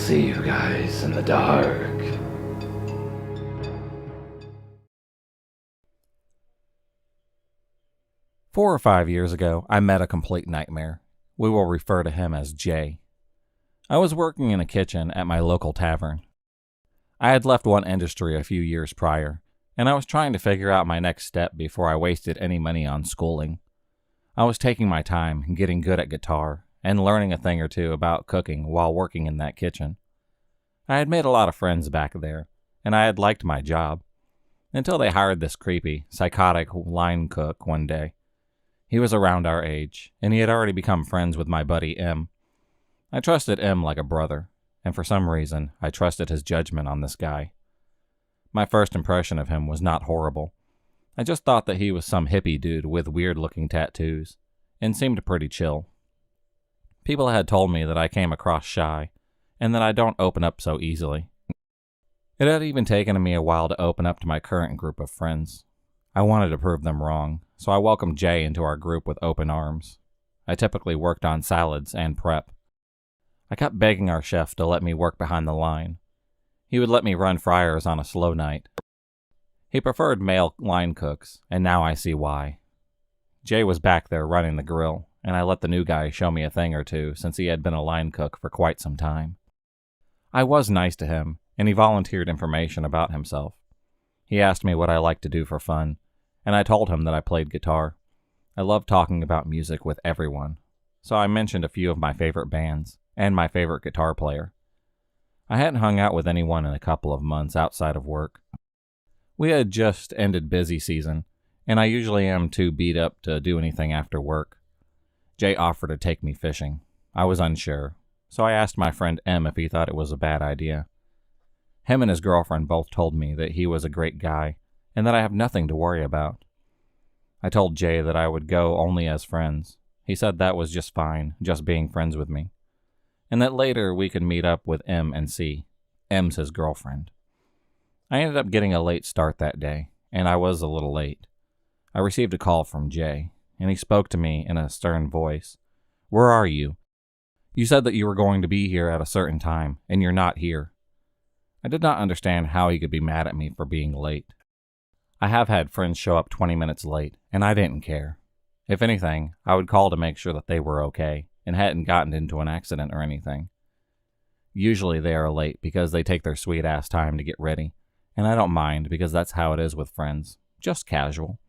see you guys in the dark. Four or 5 years ago, I met a complete nightmare. We will refer to him as Jay. I was working in a kitchen at my local tavern. I had left one industry a few years prior, and I was trying to figure out my next step before I wasted any money on schooling. I was taking my time and getting good at guitar and learning a thing or two about cooking while working in that kitchen. I had made a lot of friends back there, and I had liked my job, until they hired this creepy, psychotic line cook one day. He was around our age, and he had already become friends with my buddy M. I trusted M like a brother, and for some reason, I trusted his judgment on this guy. My first impression of him was not horrible. I just thought that he was some hippie dude with weird-looking tattoos, and seemed pretty chill. People had told me that I came across shy, and that I don't open up so easily. It had even taken me a while to open up to my current group of friends. I wanted to prove them wrong, so I welcomed Jay into our group with open arms. I typically worked on salads and prep. I kept begging our chef to let me work behind the line. He would let me run fryers on a slow night. He preferred male line cooks, and now I see why. Jay was back there running the grill, and I let the new guy show me a thing or two since he had been a line cook for quite some time. I was nice to him, and he volunteered information about himself. He asked me what I liked to do for fun, and I told him that I played guitar. I love talking about music with everyone, so I mentioned a few of my favorite bands and my favorite guitar player. I hadn't hung out with anyone in a couple of months outside of work. We had just ended busy season, and I usually am too beat up to do anything after work. Jay offered to take me fishing. I was unsure, so I asked my friend M if he thought it was a bad idea. Him and his girlfriend both told me that he was a great guy, and that I have nothing to worry about. I told Jay that I would go only as friends. He said that was just fine, just being friends with me, and that later we could meet up with M and C. M's his girlfriend. I ended up getting a late start that day, and I was a little late. I received a call from Jay, and he spoke to me in a stern voice. "Where are you? You said that you were going to be here at a certain time, and you're not here." I did not understand how he could be mad at me for being late. I have had friends show up 20 minutes late, and I didn't care. If anything, I would call to make sure that they were okay and hadn't gotten into an accident or anything. Usually they are late because they take their sweet-ass time to get ready, and I don't mind because that's how it is with friends, just casual.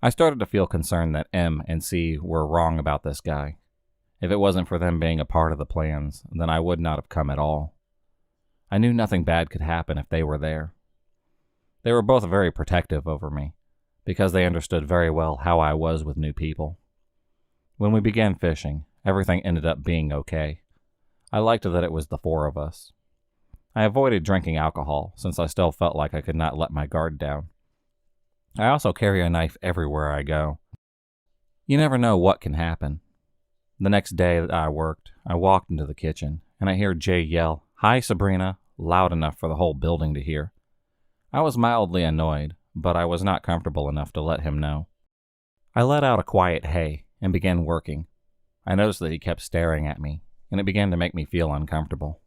I started to feel concerned that M and C were wrong about this guy. If it wasn't for them being a part of the plans, then I would not have come at all. I knew nothing bad could happen if they were there. They were both very protective over me, because they understood very well how I was with new people. When we began fishing, everything ended up being okay. I liked that it was the four of us. I avoided drinking alcohol, since I still felt like I could not let my guard down. I also carry a knife everywhere I go. You never know what can happen. The next day that I worked, I walked into the kitchen, and I hear Jay yell, "Hi, Sabrina," loud enough for the whole building to hear. I was mildly annoyed, but I was not comfortable enough to let him know. I let out a quiet hey and began working. I noticed that he kept staring at me, and it began to make me feel uncomfortable.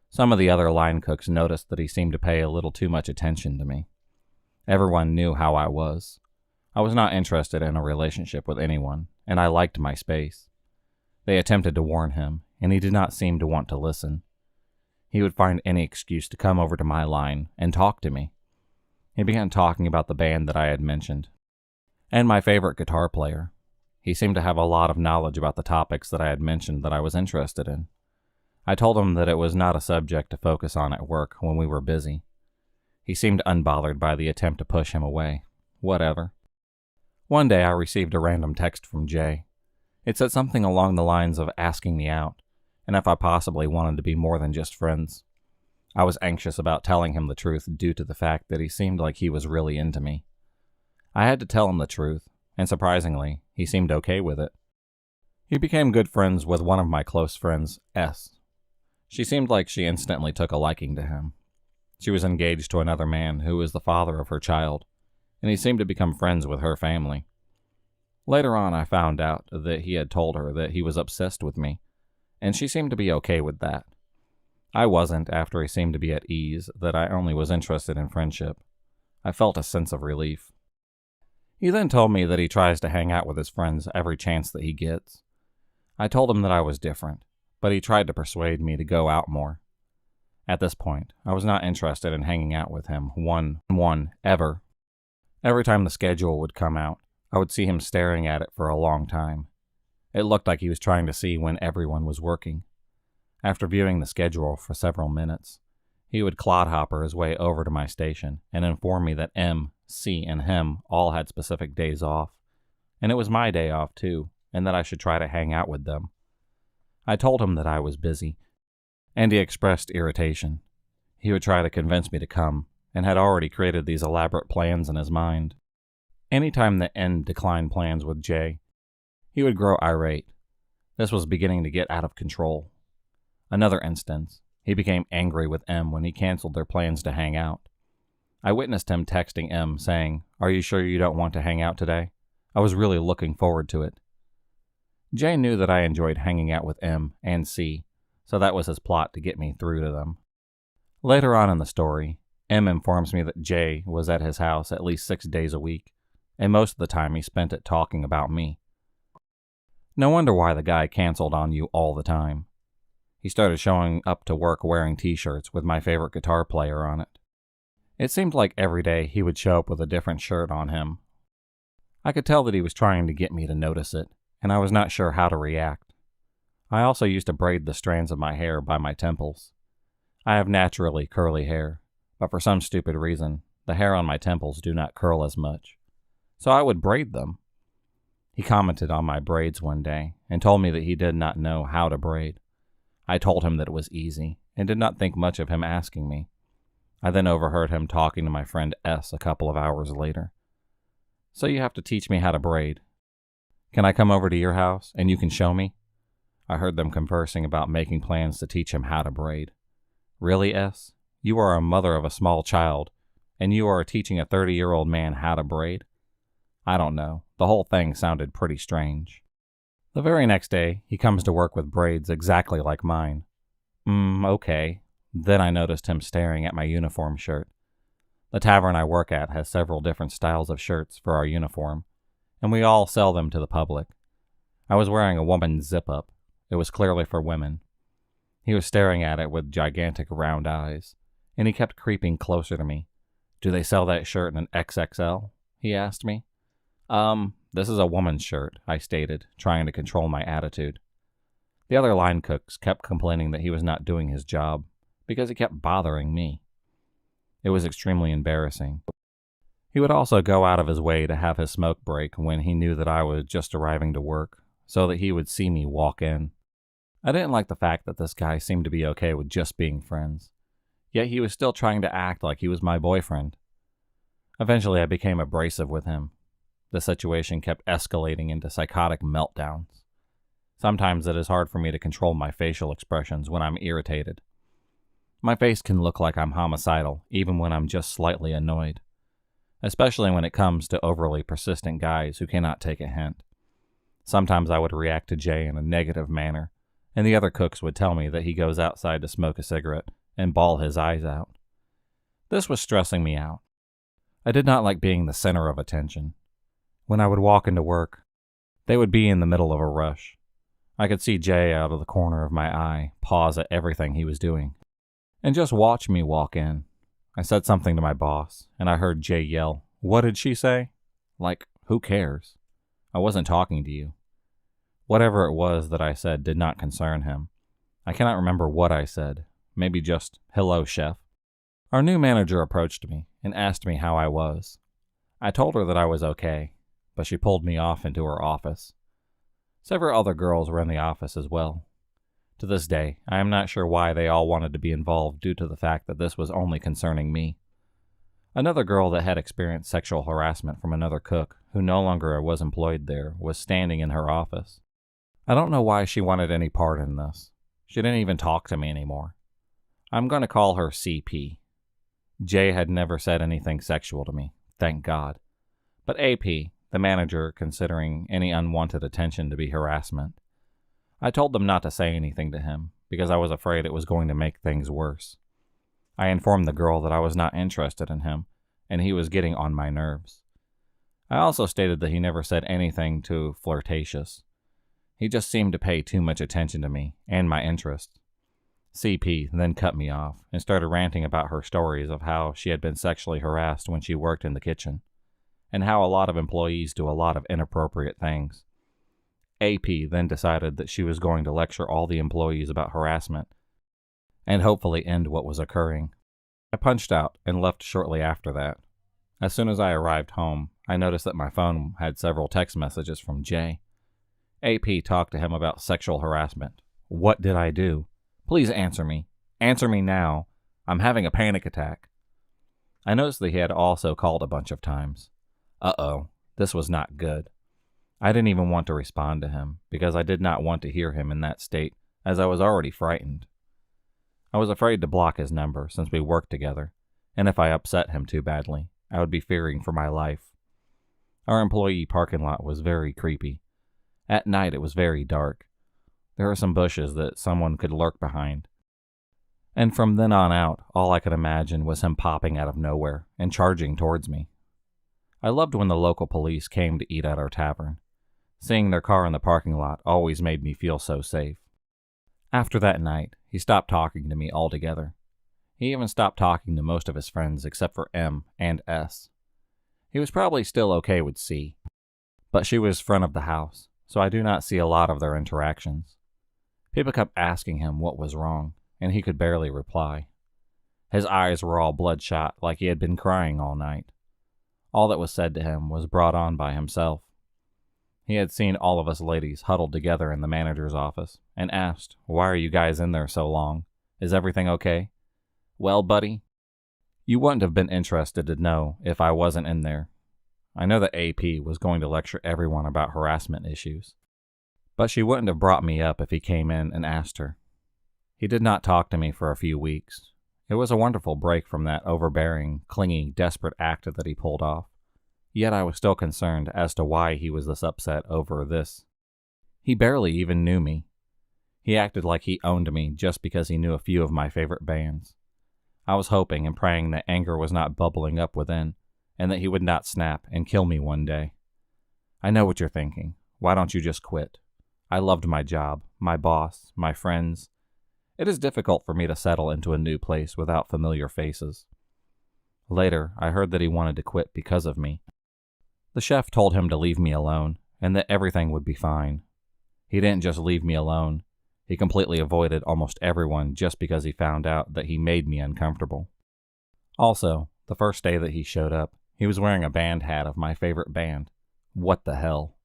Some of the other line cooks noticed that he seemed to pay a little too much attention to me. Everyone knew how I was. I was not interested in a relationship with anyone, and I liked my space. They attempted to warn him, and he did not seem to want to listen. He would find any excuse to come over to my line and talk to me. He began talking about the band that I had mentioned, and my favorite guitar player. He seemed to have a lot of knowledge about the topics that I had mentioned that I was interested in. I told him that it was not a subject to focus on at work when we were busy. He seemed unbothered by the attempt to push him away. Whatever. One day I received a random text from Jay. It said something along the lines of asking me out, and if I possibly wanted to be more than just friends. I was anxious about telling him the truth due to the fact that he seemed like he was really into me. I had to tell him the truth, and surprisingly, he seemed okay with it. He became good friends with one of my close friends, S. She seemed like she instantly took a liking to him. She was engaged to another man who was the father of her child, and he seemed to become friends with her family. Later on, I found out that he had told her that he was obsessed with me, and she seemed to be okay with that. I wasn't after he seemed to be at ease that I only was interested in friendship. I felt a sense of relief. He then told me that he tries to hang out with his friends every chance that he gets. I told him that I was different, but he tried to persuade me to go out more. At this point, I was not interested in hanging out with him one-on-one ever. Every time the schedule would come out, I would see him staring at it for a long time. It looked like he was trying to see when everyone was working. After viewing the schedule for several minutes, he would clodhopper his way over to my station and inform me that M, C, and him all had specific days off, and it was my day off too, and that I should try to hang out with them. I told him that I was busy, and he expressed irritation. He would try to convince me to come, and had already created these elaborate plans in his mind. Anytime that N declined plans with J, he would grow irate. This was beginning to get out of control. Another instance, he became angry with M when he canceled their plans to hang out. I witnessed him texting M saying, "Are you sure you don't want to hang out today? I was really looking forward to it." J knew that I enjoyed hanging out with M and C, so that was his plot to get me through to them. Later on in the story, M informs me that J was at his house at least 6 days a week, and most of the time he spent it talking about me. No wonder why the guy canceled on you all the time. He started showing up to work wearing t-shirts with my favorite guitar player on it. It seemed like every day he would show up with a different shirt on him. I could tell that he was trying to get me to notice it, and I was not sure how to react. I also used to braid the strands of my hair by my temples. I have naturally curly hair, but for some stupid reason, the hair on my temples do not curl as much. So I would braid them. He commented on my braids one day and told me that he did not know how to braid. I told him that it was easy and did not think much of him asking me. I then overheard him talking to my friend S a couple of hours later. "So you have to teach me how to braid. Can I come over to your house and you can show me?" I heard them conversing about making plans to teach him how to braid. "Really, S? You are a mother of a small child, and you are teaching a 30-year-old man how to braid?" I don't know. The whole thing sounded pretty strange. The very next day, he comes to work with braids exactly like mine. Okay. Then I noticed him staring at my uniform shirt. The tavern I work at has several different styles of shirts for our uniform, and we all sell them to the public. I was wearing a woman's zip-up. It was clearly for women. He was staring at it with gigantic round eyes, and he kept creeping closer to me. "Do they sell that shirt in an XXL?" he asked me. This is a woman's shirt," I stated, trying to control my attitude. The other line cooks kept complaining that he was not doing his job, because he kept bothering me. It was extremely embarrassing. He would also go out of his way to have his smoke break when he knew that I was just arriving to work, so that he would see me walk in. I didn't like the fact that this guy seemed to be okay with just being friends, yet he was still trying to act like he was my boyfriend. Eventually I became abrasive with him. The situation kept escalating into psychotic meltdowns. Sometimes it is hard for me to control my facial expressions when I'm irritated. My face can look like I'm homicidal, even when I'm just slightly annoyed, especially when it comes to overly persistent guys who cannot take a hint. Sometimes I would react to Jay in a negative manner, and the other cooks would tell me that he goes outside to smoke a cigarette and bawl his eyes out. This was stressing me out. I did not like being the center of attention. When I would walk into work, they would be in the middle of a rush. I could see Jay out of the corner of my eye pause at everything he was doing and just watch me walk in. I said something to my boss, and I heard Jay yell, "What did she say?" Like, who cares? I wasn't talking to you. Whatever it was that I said did not concern him. I cannot remember what I said. Maybe just, "Hello, chef." Our new manager approached me and asked me how I was. I told her that I was okay, but she pulled me off into her office. Several other girls were in the office as well. To this day, I am not sure why they all wanted to be involved due to the fact that this was only concerning me. Another girl that had experienced sexual harassment from another cook, who no longer was employed there, was standing in her office. I don't know why she wanted any part in this. She didn't even talk to me anymore. I'm going to call her CP. Jay had never said anything sexual to me, thank God. But AP, the manager, considering any unwanted attention to be harassment. I told them not to say anything to him, because I was afraid it was going to make things worse. I informed the girl that I was not interested in him, and he was getting on my nerves. I also stated that he never said anything too flirtatious. He just seemed to pay too much attention to me and my interests. CP then cut me off and started ranting about her stories of how she had been sexually harassed when she worked in the kitchen, and how a lot of employees do a lot of inappropriate things. AP then decided that she was going to lecture all the employees about harassment and hopefully end what was occurring. I punched out and left shortly after that. As soon as I arrived home, I noticed that my phone had several text messages from Jay. AP talked to him about sexual harassment. What did I do? Please answer me. Answer me now. I'm having a panic attack. I noticed that he had also called a bunch of times. Uh-oh, this was not good. I didn't even want to respond to him because I did not want to hear him in that state, as I was already frightened. I was afraid to block his number since we worked together, and if I upset him too badly, I would be fearing for my life. Our employee parking lot was very creepy. At night it was very dark. There were some bushes that someone could lurk behind. And from then on out, all I could imagine was him popping out of nowhere and charging towards me. I loved when the local police came to eat at our tavern. Seeing their car in the parking lot always made me feel so safe. After that night, he stopped talking to me altogether. He even stopped talking to most of his friends except for M and S. He was probably still okay with C, but she was front of the house, so I do not see a lot of their interactions. People kept asking him what was wrong, and he could barely reply. His eyes were all bloodshot, like he had been crying all night. All that was said to him was brought on by himself. He had seen all of us ladies huddled together in the manager's office and asked, "Why are you guys in there so long? Is everything okay?" Well, buddy, you wouldn't have been interested to know if I wasn't in there. I know that AP was going to lecture everyone about harassment issues, but she wouldn't have brought me up if he came in and asked her. He did not talk to me for a few weeks. It was a wonderful break from that overbearing, clingy, desperate act that he pulled off. Yet I was still concerned as to why he was this upset over this. He barely even knew me. He acted like he owned me just because he knew a few of my favorite bands. I was hoping and praying that anger was not bubbling up within, and that he would not snap and kill me one day. I know what you're thinking. Why don't you just quit? I loved my job, my boss, my friends. It is difficult for me to settle into a new place without familiar faces. Later, I heard that he wanted to quit because of me. The chef told him to leave me alone, and that everything would be fine. He didn't just leave me alone. He completely avoided almost everyone just because he found out that he made me uncomfortable. Also, the first day that he showed up, he was wearing a band hat of my favorite band. What the hell?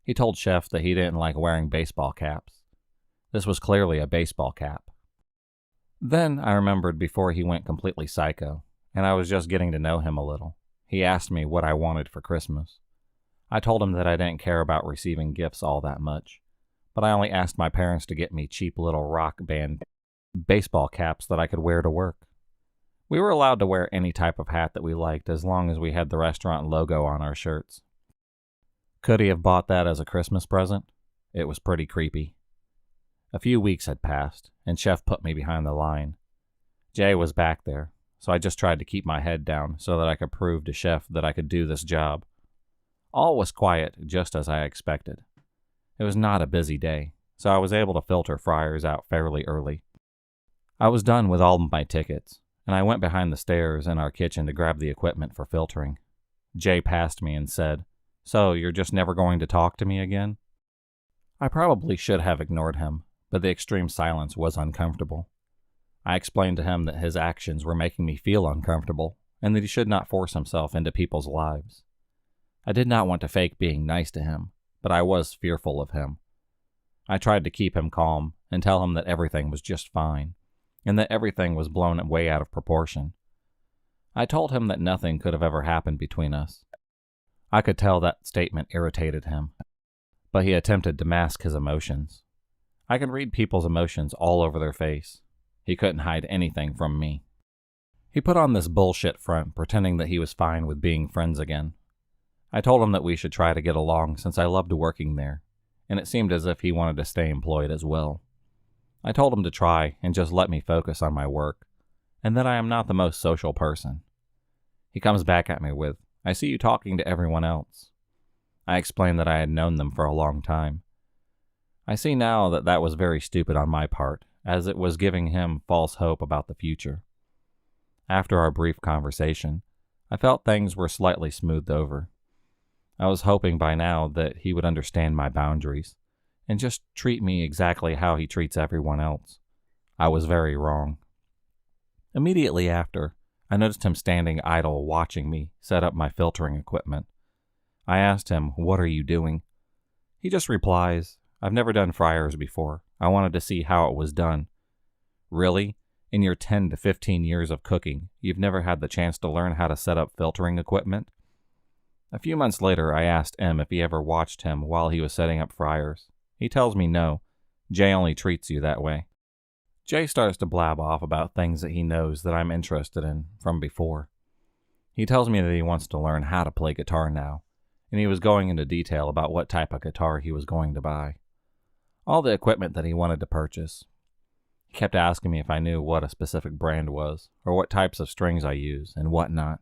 He told Chef that he didn't like wearing baseball caps. This was clearly a baseball cap. Then I remembered before he went completely psycho, and I was just getting to know him a little. He asked me what I wanted for Christmas. I told him that I didn't care about receiving gifts all that much, but I only asked my parents to get me cheap little rock band baseball caps that I could wear to work. We were allowed to wear any type of hat that we liked as long as we had the restaurant logo on our shirts. Could he have bought that as a Christmas present? It was pretty creepy. A few weeks had passed, and Chef put me behind the line. Jay was back there, so I just tried to keep my head down so that I could prove to Chef that I could do this job. All was quiet, just as I expected. It was not a busy day, so I was able to filter fryers out fairly early. I was done with all of my tickets, and I went behind the stairs in our kitchen to grab the equipment for filtering. Jay passed me and said, "So you're just never going to talk to me again?" I probably should have ignored him, but the extreme silence was uncomfortable. I explained to him that his actions were making me feel uncomfortable, and that he should not force himself into people's lives. I did not want to fake being nice to him, but I was fearful of him. I tried to keep him calm and tell him that everything was just fine, and that everything was blown way out of proportion. I told him that nothing could have ever happened between us. I could tell that statement irritated him, but he attempted to mask his emotions. I can read people's emotions all over their face. He couldn't hide anything from me. He put on this bullshit front, pretending that he was fine with being friends again. I told him that we should try to get along since I loved working there, and it seemed as if he wanted to stay employed as well. I told him to try and just let me focus on my work, and that I am not the most social person. He comes back at me with, "I see you talking to everyone else." I explained that I had known them for a long time. I see now that that was very stupid on my part, as it was giving him false hope about the future. After our brief conversation, I felt things were slightly smoothed over. I was hoping by now that he would understand my boundaries and just treat me exactly how he treats everyone else. I was very wrong. Immediately after, I noticed him standing idle watching me set up my filtering equipment. I asked him, "What are you doing?" He just replies, "I've never done fryers before. I wanted to see how it was done." Really? In your 10 to 15 years of cooking, you've never had the chance to learn how to set up filtering equipment? A few months later, I asked M if he ever watched him while he was setting up fryers. He tells me no. Jay only treats you that way. Jay starts to blab off about things that he knows that I'm interested in from before. He tells me that he wants to learn how to play guitar now, and he was going into detail about what type of guitar he was going to buy. All the equipment that he wanted to purchase. He kept asking me if I knew what a specific brand was, or what types of strings I use, and whatnot.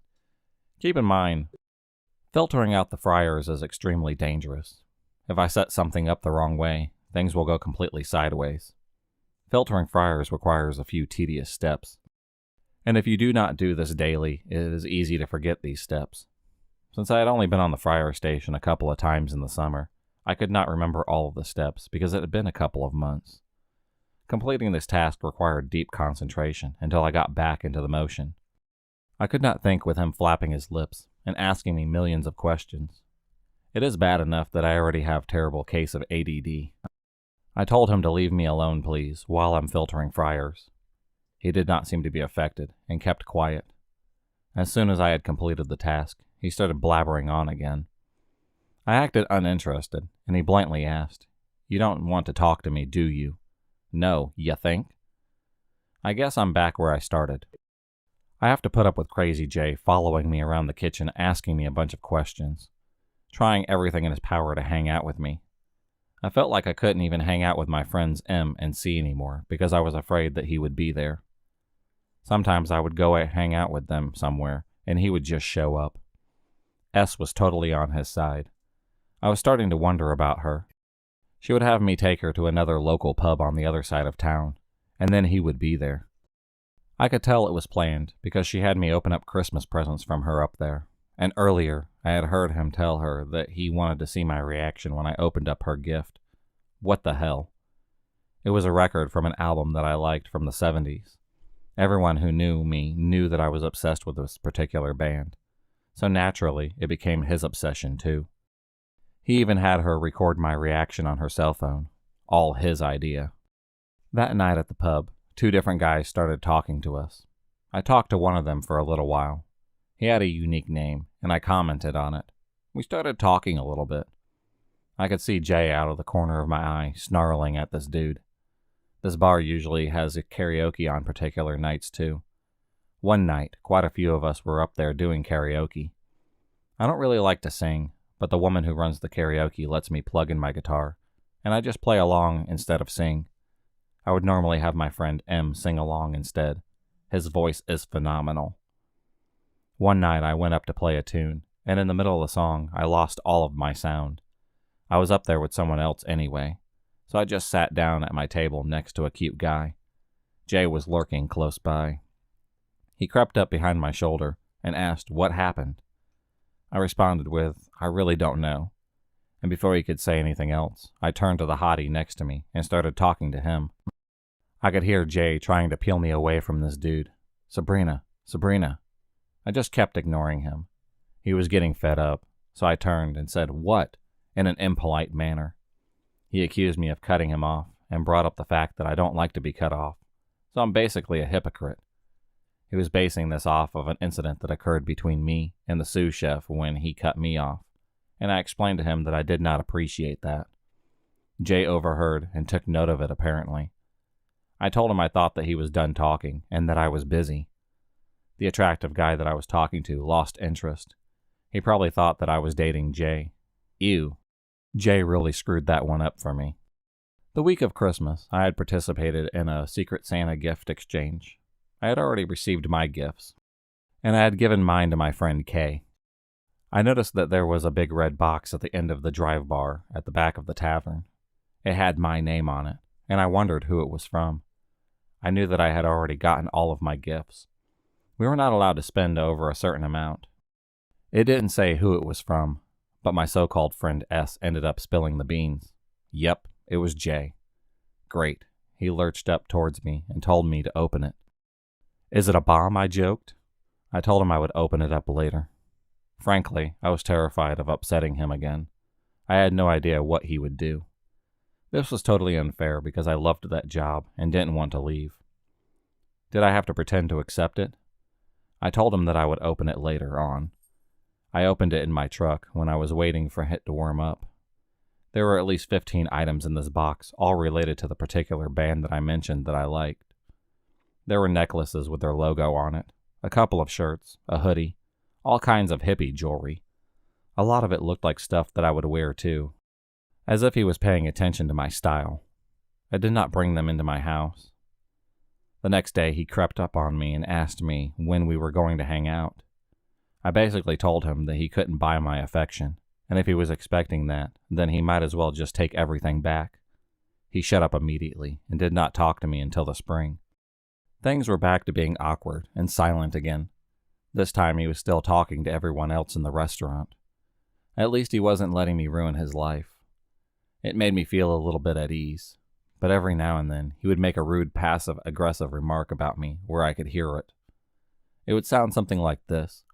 Keep in mind, filtering out the fryers is extremely dangerous. If I set something up the wrong way, things will go completely sideways. Filtering fryers requires a few tedious steps, and if you do not do this daily, it is easy to forget these steps. Since I had only been on the fryer station a couple of times in the summer, I could not remember all of the steps because it had been a couple of months. Completing this task required deep concentration until I got back into the motion. I could not think with him flapping his lips and asking me millions of questions. It is bad enough that I already have a terrible case of ADD. I told him to leave me alone, please, while I'm filtering fryers. He did not seem to be affected and kept quiet. As soon as I had completed the task, he started blabbering on again. I acted uninterested, and he bluntly asked, "You don't want to talk to me, do you?" "No, ya think?" I guess I'm back where I started. I have to put up with Crazy Jay following me around the kitchen asking me a bunch of questions, trying everything in his power to hang out with me. I felt like I couldn't even hang out with my friends M and C anymore because I was afraid that he would be there. Sometimes I would go hang out with them somewhere, and he would just show up. S was totally on his side. I was starting to wonder about her. She would have me take her to another local pub on the other side of town, and then he would be there. I could tell it was planned because she had me open up Christmas presents from her up there, and earlier I had heard him tell her that he wanted to see my reaction when I opened up her gift. What the hell? It was a record from an album that I liked from the 70s. Everyone who knew me knew that I was obsessed with this particular band, so naturally it became his obsession too. He even had her record my reaction on her cell phone. All his idea. That night at the pub, 2 different guys started talking to us. I talked to one of them for a little while. He had a unique name, and I commented on it. We started talking a little bit. I could see Jay out of the corner of my eye, snarling at this dude. This bar usually has a karaoke on particular nights too. One night, quite a few of us were up there doing karaoke. I don't really like to sing, but the woman who runs the karaoke lets me plug in my guitar, and I just play along instead of sing. I would normally have my friend M sing along instead. His voice is phenomenal. One night I went up to play a tune, and in the middle of the song, I lost all of my sound. I was up there with someone else anyway, so I just sat down at my table next to a cute guy. Jay was lurking close by. He crept up behind my shoulder and asked what happened. I responded with, "I really don't know." And before he could say anything else, I turned to the hottie next to me and started talking to him. I could hear Jay trying to peel me away from this dude. Sabrina. I just kept ignoring him. He was getting fed up, so I turned and said, "What?" in an impolite manner. He accused me of cutting him off and brought up the fact that I don't like to be cut off, so I'm basically a hypocrite. He was basing this off of an incident that occurred between me and the sous chef when he cut me off, and I explained to him that I did not appreciate that. Jay overheard and took note of it apparently. I told him I thought that he was done talking and that I was busy. The attractive guy that I was talking to lost interest. He probably thought that I was dating Jay. Ew. Jay really screwed that one up for me. The week of Christmas, I had participated in a Secret Santa gift exchange. I had already received my gifts, and I had given mine to my friend Kay. I noticed that there was a big red box at the end of the drive bar at the back of the tavern. It had my name on it, and I wondered who it was from. I knew that I had already gotten all of my gifts. We were not allowed to spend over a certain amount. It didn't say who it was from, but my so-called friend S ended up spilling the beans. Yep, it was Jay. Great. He lurched up towards me and told me to open it. Is it a bomb? I joked. I told him I would open it up later. Frankly, I was terrified of upsetting him again. I had no idea what he would do. This was totally unfair because I loved that job and didn't want to leave. Did I have to pretend to accept it? I told him that I would open it later on. I opened it in my truck when I was waiting for it to warm up. There were at least 15 items in this box, all related to the particular band that I mentioned that I liked. There were necklaces with their logo on it, a couple of shirts, a hoodie, all kinds of hippie jewelry. A lot of it looked like stuff that I would wear too, as if he was paying attention to my style. I did not bring them into my house. The next day he crept up on me and asked me when we were going to hang out. I basically told him that he couldn't buy my affection, and if he was expecting that, then he might as well just take everything back. He shut up immediately and did not talk to me until the spring. Things were back to being awkward and silent again. This time he was still talking to everyone else in the restaurant. At least he wasn't letting me ruin his life. It made me feel a little bit at ease, but every now and then he would make a rude passive-aggressive remark about me where I could hear it. It would sound something like this.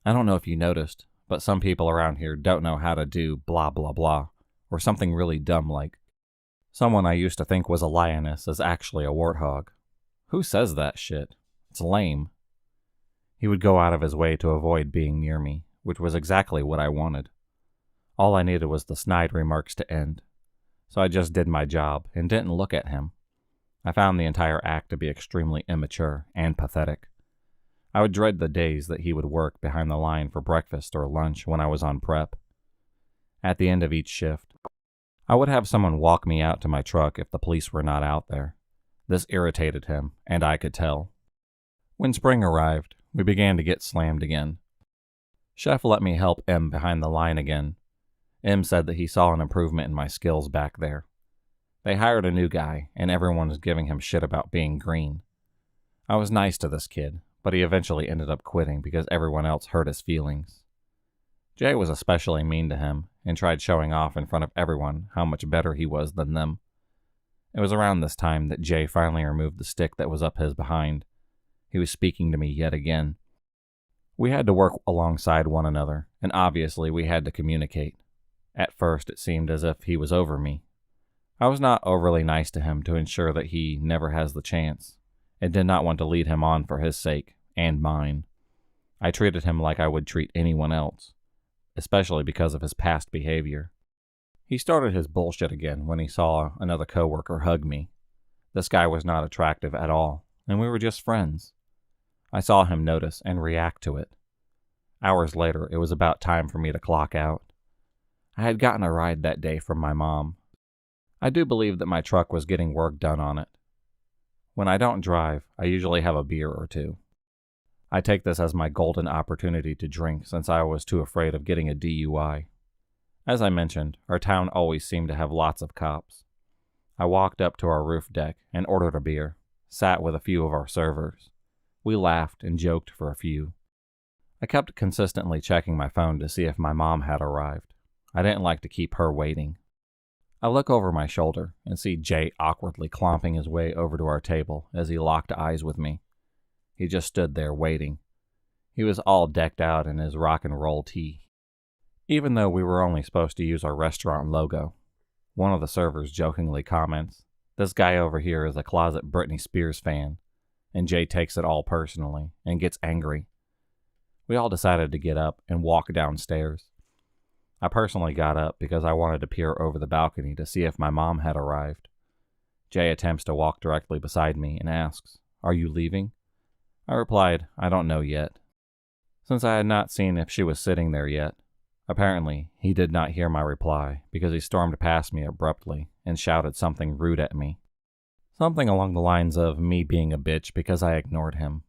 I don't know if you noticed, but some people around here don't know how to do blah blah blah, or something really dumb like, someone I used to think was a lioness is actually a warthog. Who says that shit? It's lame. He would go out of his way to avoid being near me, which was exactly what I wanted. All I needed was the snide remarks to end, so I just did my job and didn't look at him. I found the entire act to be extremely immature and pathetic. I would dread the days that he would work behind the line for breakfast or lunch when I was on prep. At the end of each shift, I would have someone walk me out to my truck if the police were not out there. This irritated him, and I could tell. When spring arrived, we began to get slammed again. Chef let me help M behind the line again. M said that he saw an improvement in my skills back there. They hired a new guy, and everyone was giving him shit about being green. I was nice to this kid, but he eventually ended up quitting because everyone else hurt his feelings. Jay was especially mean to him and tried showing off in front of everyone how much better he was than them. It was around this time that Jay finally removed the stick that was up his behind. He was speaking to me yet again. We had to work alongside one another, and obviously we had to communicate. At first it seemed as if he was over me. I was not overly nice to him to ensure that he never has the chance, and did not want to lead him on for his sake, and mine. I treated him like I would treat anyone else, especially because of his past behavior. He started his bullshit again when he saw another coworker hug me. This guy was not attractive at all, and we were just friends. I saw him notice and react to it. Hours later, it was about time for me to clock out. I had gotten a ride that day from my mom. I do believe that my truck was getting work done on it. When I don't drive, I usually have a beer or two. I take this as my golden opportunity to drink since I was too afraid of getting a DUI. As I mentioned, our town always seemed to have lots of cops. I walked up to our roof deck and ordered a beer, sat with a few of our servers. We laughed and joked for a few. I kept consistently checking my phone to see if my mom had arrived. I didn't like to keep her waiting. I look over my shoulder and see Jay awkwardly clomping his way over to our table as he locked eyes with me. He just stood there waiting. He was all decked out in his rock and roll tee. Even though we were only supposed to use our restaurant logo, one of the servers jokingly comments, "This guy over here is a closet Britney Spears fan," and Jay takes it all personally and gets angry. We all decided to get up and walk downstairs. I personally got up because I wanted to peer over the balcony to see if my mom had arrived. Jay attempts to walk directly beside me and asks, "Are you leaving?" I replied, "I don't know yet." Since I had not seen if she was sitting there yet, Apparently, he did not hear my reply because he stormed past me abruptly and shouted something rude at me. Something along the lines of me being a bitch because I ignored him.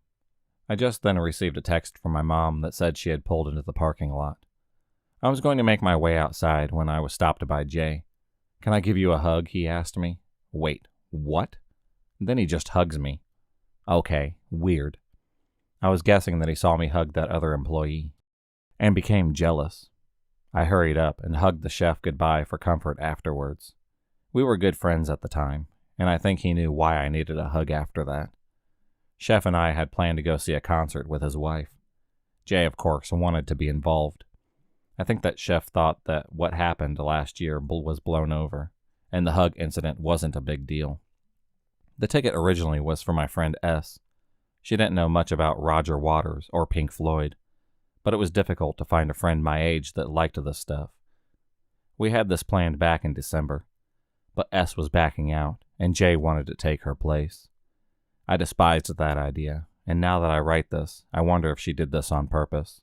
I just then received a text from my mom that said she had pulled into the parking lot. I was going to make my way outside when I was stopped by Jay. "Can I give you a hug?" he asked me. Wait, what? Then he just hugs me. Okay, weird. I was guessing that he saw me hug that other employee and became jealous. I hurried up and hugged the chef goodbye for comfort afterwards. We were good friends at the time, and I think he knew why I needed a hug after that. Chef and I had planned to go see a concert with his wife. Jay, of course, wanted to be involved. I think that Chef thought that what happened last year was blown over, and the hug incident wasn't a big deal. The ticket originally was for my friend S. She didn't know much about Roger Waters or Pink Floyd, but it was difficult to find a friend my age that liked this stuff. We had this planned back in December, but S was backing out, and Jay wanted to take her place. I despised that idea, and now that I write this, I wonder if she did this on purpose.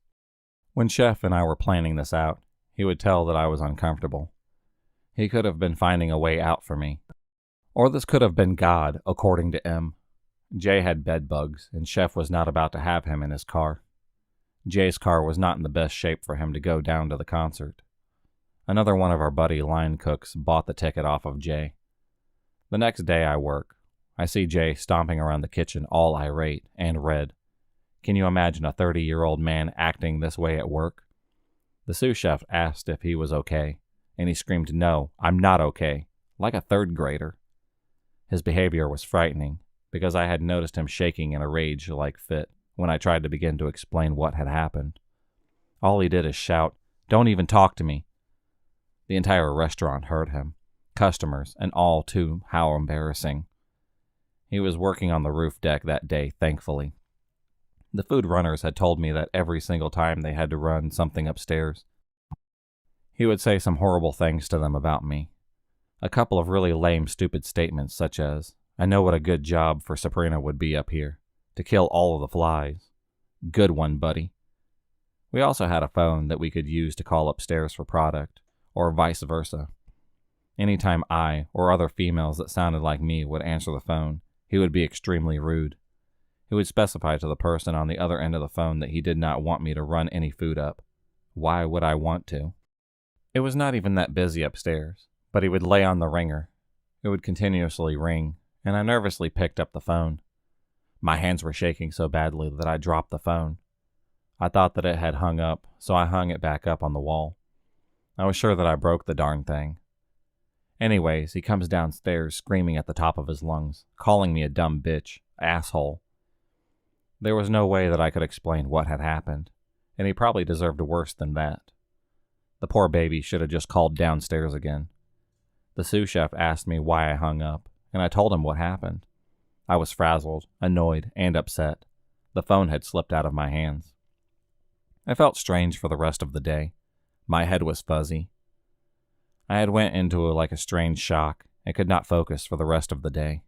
When Chef and I were planning this out, he would tell that I was uncomfortable. He could have been finding a way out for me. Or this could have been God, according to M. Jay had bed bugs, and Chef was not about to have him in his car. Jay's car was not in the best shape for him to go down to the concert. Another one of our buddy line cooks bought the ticket off of Jay. The next day I work. I see Jay stomping around the kitchen all irate and red. Can you imagine a 30-year-old man acting this way at work? The sous chef asked if he was okay, and he screamed, "No, I'm not okay," like a third grader. His behavior was frightening, because I had noticed him shaking in a rage-like fit when I tried to begin to explain what had happened. All he did is shout, "Don't even talk to me." The entire restaurant heard him, customers, and all too how embarrassing. He was working on the roof deck that day, thankfully. The food runners had told me that every single time they had to run something upstairs, he would say some horrible things to them about me. A couple of really lame, stupid statements such as, "I know what a good job for Sabrina would be up here, to kill all of the flies. Good one, buddy." We also had a phone that we could use to call upstairs for product, or vice versa. Anytime I, or other females that sounded like me, would answer the phone, he would be extremely rude. He would specify to the person on the other end of the phone that he did not want me to run any food up. Why would I want to? It was not even that busy upstairs, but he would lay on the ringer. It would continuously ring, and I nervously picked up the phone. My hands were shaking so badly that I dropped the phone. I thought that it had hung up, so I hung it back up on the wall. I was sure that I broke the darn thing. Anyways, he comes downstairs screaming at the top of his lungs, calling me a dumb bitch, asshole. There was no way that I could explain what had happened, and he probably deserved worse than that. The poor baby should have just called downstairs again. The sous chef asked me why I hung up, and I told him what happened. I was frazzled, annoyed, and upset. The phone had slipped out of my hands. I felt strange for the rest of the day. My head was fuzzy. I had went into a strange shock and could not focus for the rest of the day.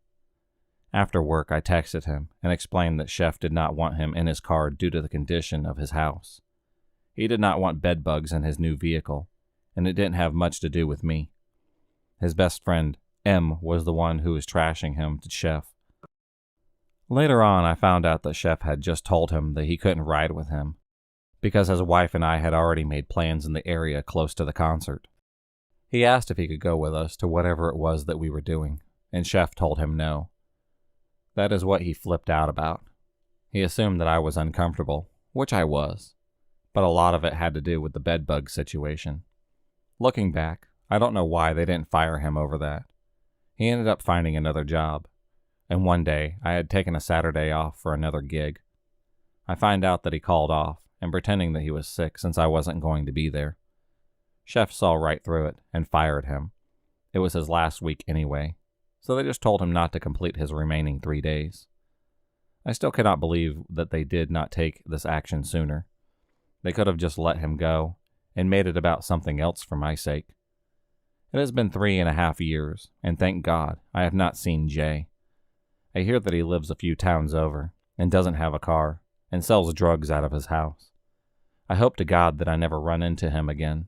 After work, I texted him and explained that Chef did not want him in his car due to the condition of his house. He did not want bed bugs in his new vehicle, and it didn't have much to do with me. His best friend, M, was the one who was trashing him to Chef. Later on, I found out that Chef had just told him that he couldn't ride with him, because his wife and I had already made plans in the area close to the concert. He asked if he could go with us to whatever it was that we were doing, and Chef told him no. That is what he flipped out about. He assumed that I was uncomfortable, which I was, but a lot of it had to do with the bedbug situation. Looking back, I don't know why they didn't fire him over that. He ended up finding another job, and one day I had taken a Saturday off for another gig. I find out that he called off, and pretending that he was sick since I wasn't going to be there. Chef saw right through it and fired him. It was his last week anyway, so they just told him not to complete his remaining 3 days. I still cannot believe that they did not take this action sooner. They could have just let him go and made it about something else for my sake. It has been 3.5 years, and thank God I have not seen Jay. I hear that he lives a few towns over and doesn't have a car and sells drugs out of his house. I hope to God that I never run into him again.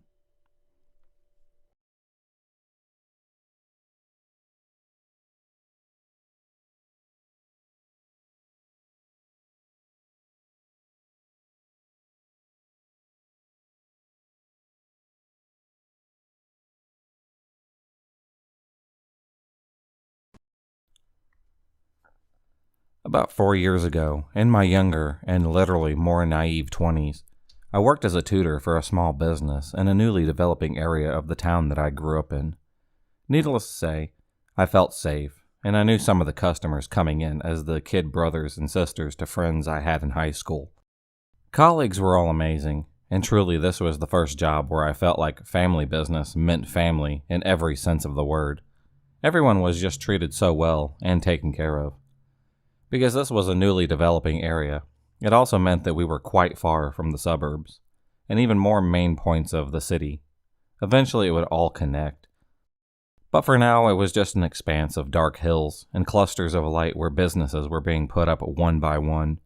About 4 years ago, in my younger and literally more naive 20s, I worked as a tutor for a small business in a newly developing area of the town that I grew up in. Needless to say, I felt safe, and I knew some of the customers coming in as the kid brothers and sisters to friends I had in high school. Colleagues were all amazing, and truly this was the first job where I felt like family business meant family in every sense of the word. Everyone was just treated so well and taken care of. Because this was a newly developing area, it also meant that we were quite far from the suburbs, and even more main points of the city. Eventually it would all connect. But for now, it was just an expanse of dark hills and clusters of light where businesses were being put up one by one.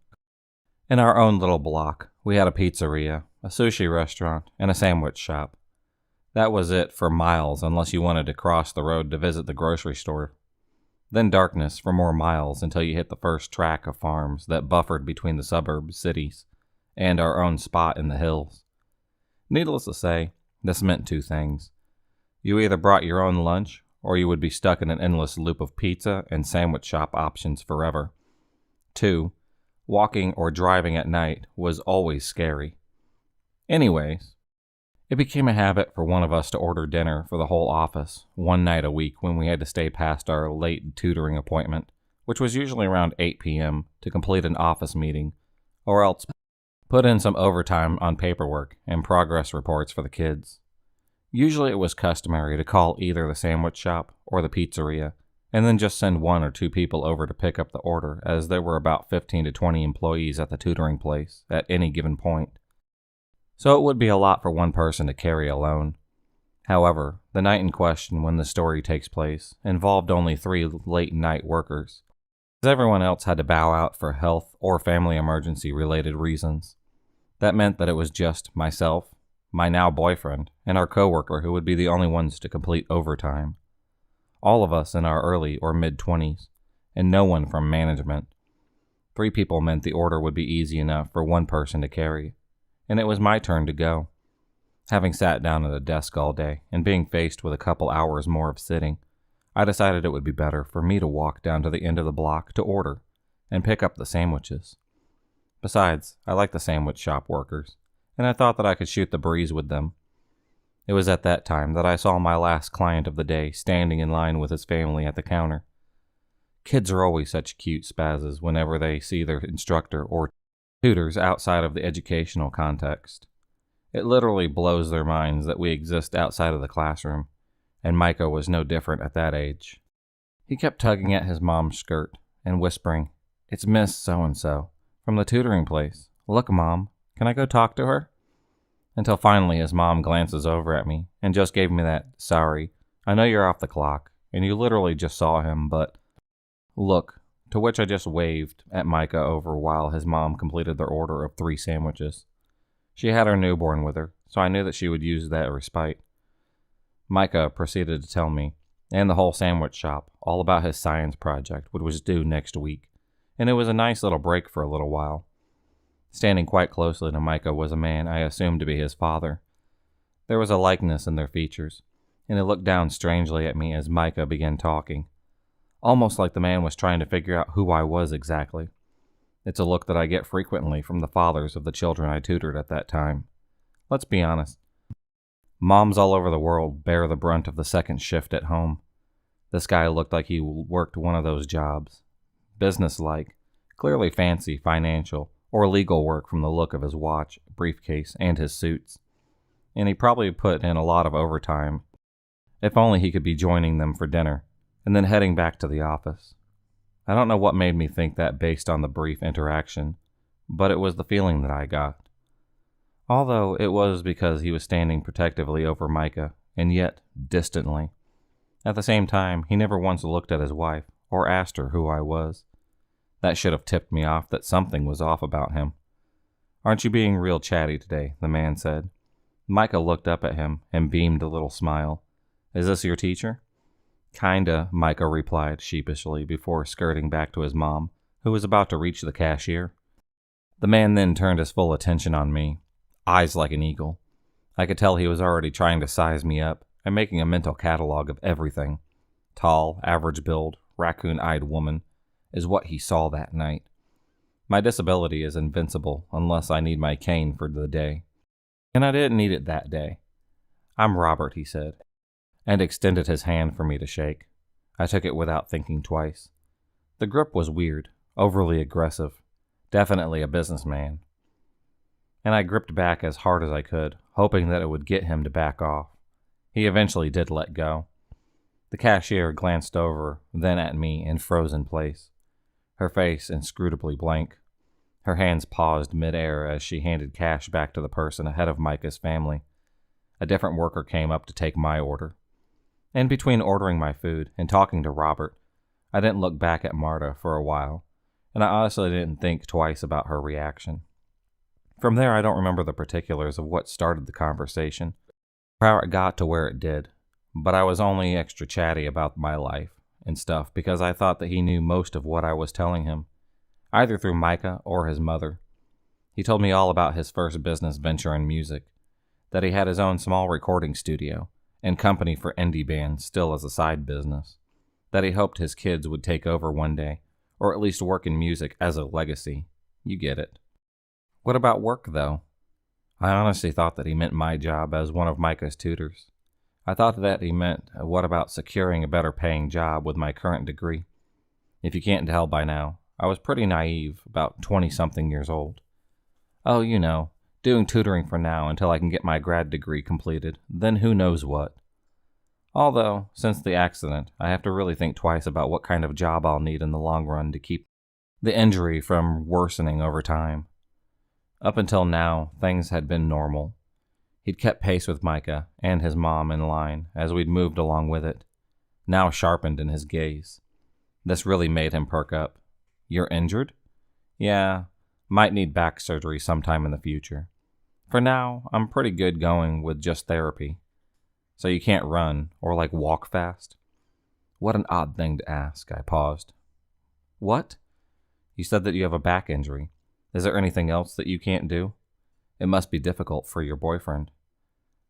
In our own little block, we had a pizzeria, a sushi restaurant, and a sandwich shop. That was it for miles unless you wanted to cross the road to visit the grocery store. Then darkness for more miles until you hit the first track of farms that buffered between the suburb cities and our own spot in the hills. Needless to say, this meant two things. You either brought your own lunch, or you would be stuck in an endless loop of pizza and sandwich shop options forever. 2. Walking or driving at night was always scary. Anyways, it became a habit for one of us to order dinner for the whole office one night a week when we had to stay past our late tutoring appointment, which was usually around 8 p.m., to complete an office meeting, or else put in some overtime on paperwork and progress reports for the kids. Usually it was customary to call either the sandwich shop or the pizzeria, and then just send 1 or 2 people over to pick up the order, as there were about 15 to 20 employees at the tutoring place at any given point. So it would be a lot for one person to carry alone. However, the night in question when the story takes place involved only 3 late-night workers, as everyone else had to bow out for health or family emergency-related reasons. That meant that it was just myself, my now boyfriend, and our coworker who would be the only ones to complete overtime. All of us in our early or mid-20s, and no one from management. 3 people meant the order would be easy enough for one person to carry, and it was my turn to go. Having sat down at a desk all day and being faced with a couple hours more of sitting, I decided it would be better for me to walk down to the end of the block to order and pick up the sandwiches. Besides, I like the sandwich shop workers, and I thought that I could shoot the breeze with them. It was at that time that I saw my last client of the day standing in line with his family at the counter. Kids are always such cute spazzes whenever they see their instructor or tutors outside of the educational context. It literally blows their minds that we exist outside of the classroom, and Micah was no different at that age. He kept tugging at his mom's skirt and whispering, "It's Miss So-and-so, from the tutoring place. Look, Mom, can I go talk to her?" Until finally his mom glances over at me and just gave me that, "Sorry, I know you're off the clock, and you literally just saw him, but look," to which I just waved at Micah over while his mom completed their order of 3 sandwiches. She had her newborn with her, so I knew that she would use that respite. Micah proceeded to tell me, and the whole sandwich shop, all about his science project, which was due next week, and it was a nice little break for a little while. Standing quite closely to Micah was a man I assumed to be his father. There was a likeness in their features, and he looked down strangely at me as Micah began talking, almost like the man was trying to figure out who I was exactly. It's a look that I get frequently from the fathers of the children I tutored at that time. Let's be honest. Moms all over the world bear the brunt of the second shift at home. This guy looked like he worked one of those jobs. Business-like, clearly fancy, financial, or legal work from the look of his watch, briefcase, and his suits. And he probably put in a lot of overtime. If only he could be joining them for dinner, and then heading back to the office. I don't know what made me think that based on the brief interaction, but it was the feeling that I got. Although it was because he was standing protectively over Micah, and yet distantly. At the same time, he never once looked at his wife, or asked her who I was. That should have tipped me off that something was off about him. "Aren't you being real chatty today?" the man said. Micah looked up at him and beamed a little smile. "Is this your teacher?" "Kinda," Micah replied sheepishly before skirting back to his mom, who was about to reach the cashier. The man then turned his full attention on me, eyes like an eagle. I could tell he was already trying to size me up and making a mental catalog of everything. Tall, average build, raccoon-eyed woman is what he saw that night. My disability is invincible unless I need my cane for the day. And I didn't need it that day. "I'm Robert," he said, and extended his hand for me to shake. I took it without thinking twice. The grip was weird, overly aggressive, definitely a businessman. And I gripped back as hard as I could, hoping that it would get him to back off. He eventually did let go. The cashier glanced over, then at me, and froze in place, her face inscrutably blank. Her hands paused mid-air as she handed cash back to the person ahead of Micah's family. A different worker came up to take my order. In between ordering my food and talking to Robert, I didn't look back at Marta for a while, and I honestly didn't think twice about her reaction. From there, I don't remember the particulars of what started the conversation, or how it got to where it did, but I was only extra chatty about my life and stuff because I thought that he knew most of what I was telling him, either through Micah or his mother. He told me all about his first business venture in music, that he had his own small recording studio and company for indie bands still as a side business, that he hoped his kids would take over one day, or at least work in music as a legacy. You get it. What about work, though? I honestly thought that he meant my job as one of Micah's tutors. I thought that he meant, what about securing a better paying job with my current degree? If you can't tell by now, I was pretty naive, about 20-something years old. Oh, you know, doing tutoring for now until I can get my grad degree completed, then who knows what. Although, since the accident, I have to really think twice about what kind of job I'll need in the long run to keep the injury from worsening over time. Up until now, things had been normal. He'd kept pace with Micah and his mom in line as we'd moved along with it, now sharpened in his gaze. This really made him perk up. "You're injured?" "Yeah, might need back surgery sometime in the future. For now, I'm pretty good going with just therapy." "So you can't run or walk fast?" What an odd thing to ask. I paused. "What? You said that you have a back injury. Is there anything else that you can't do? It must be difficult for your boyfriend."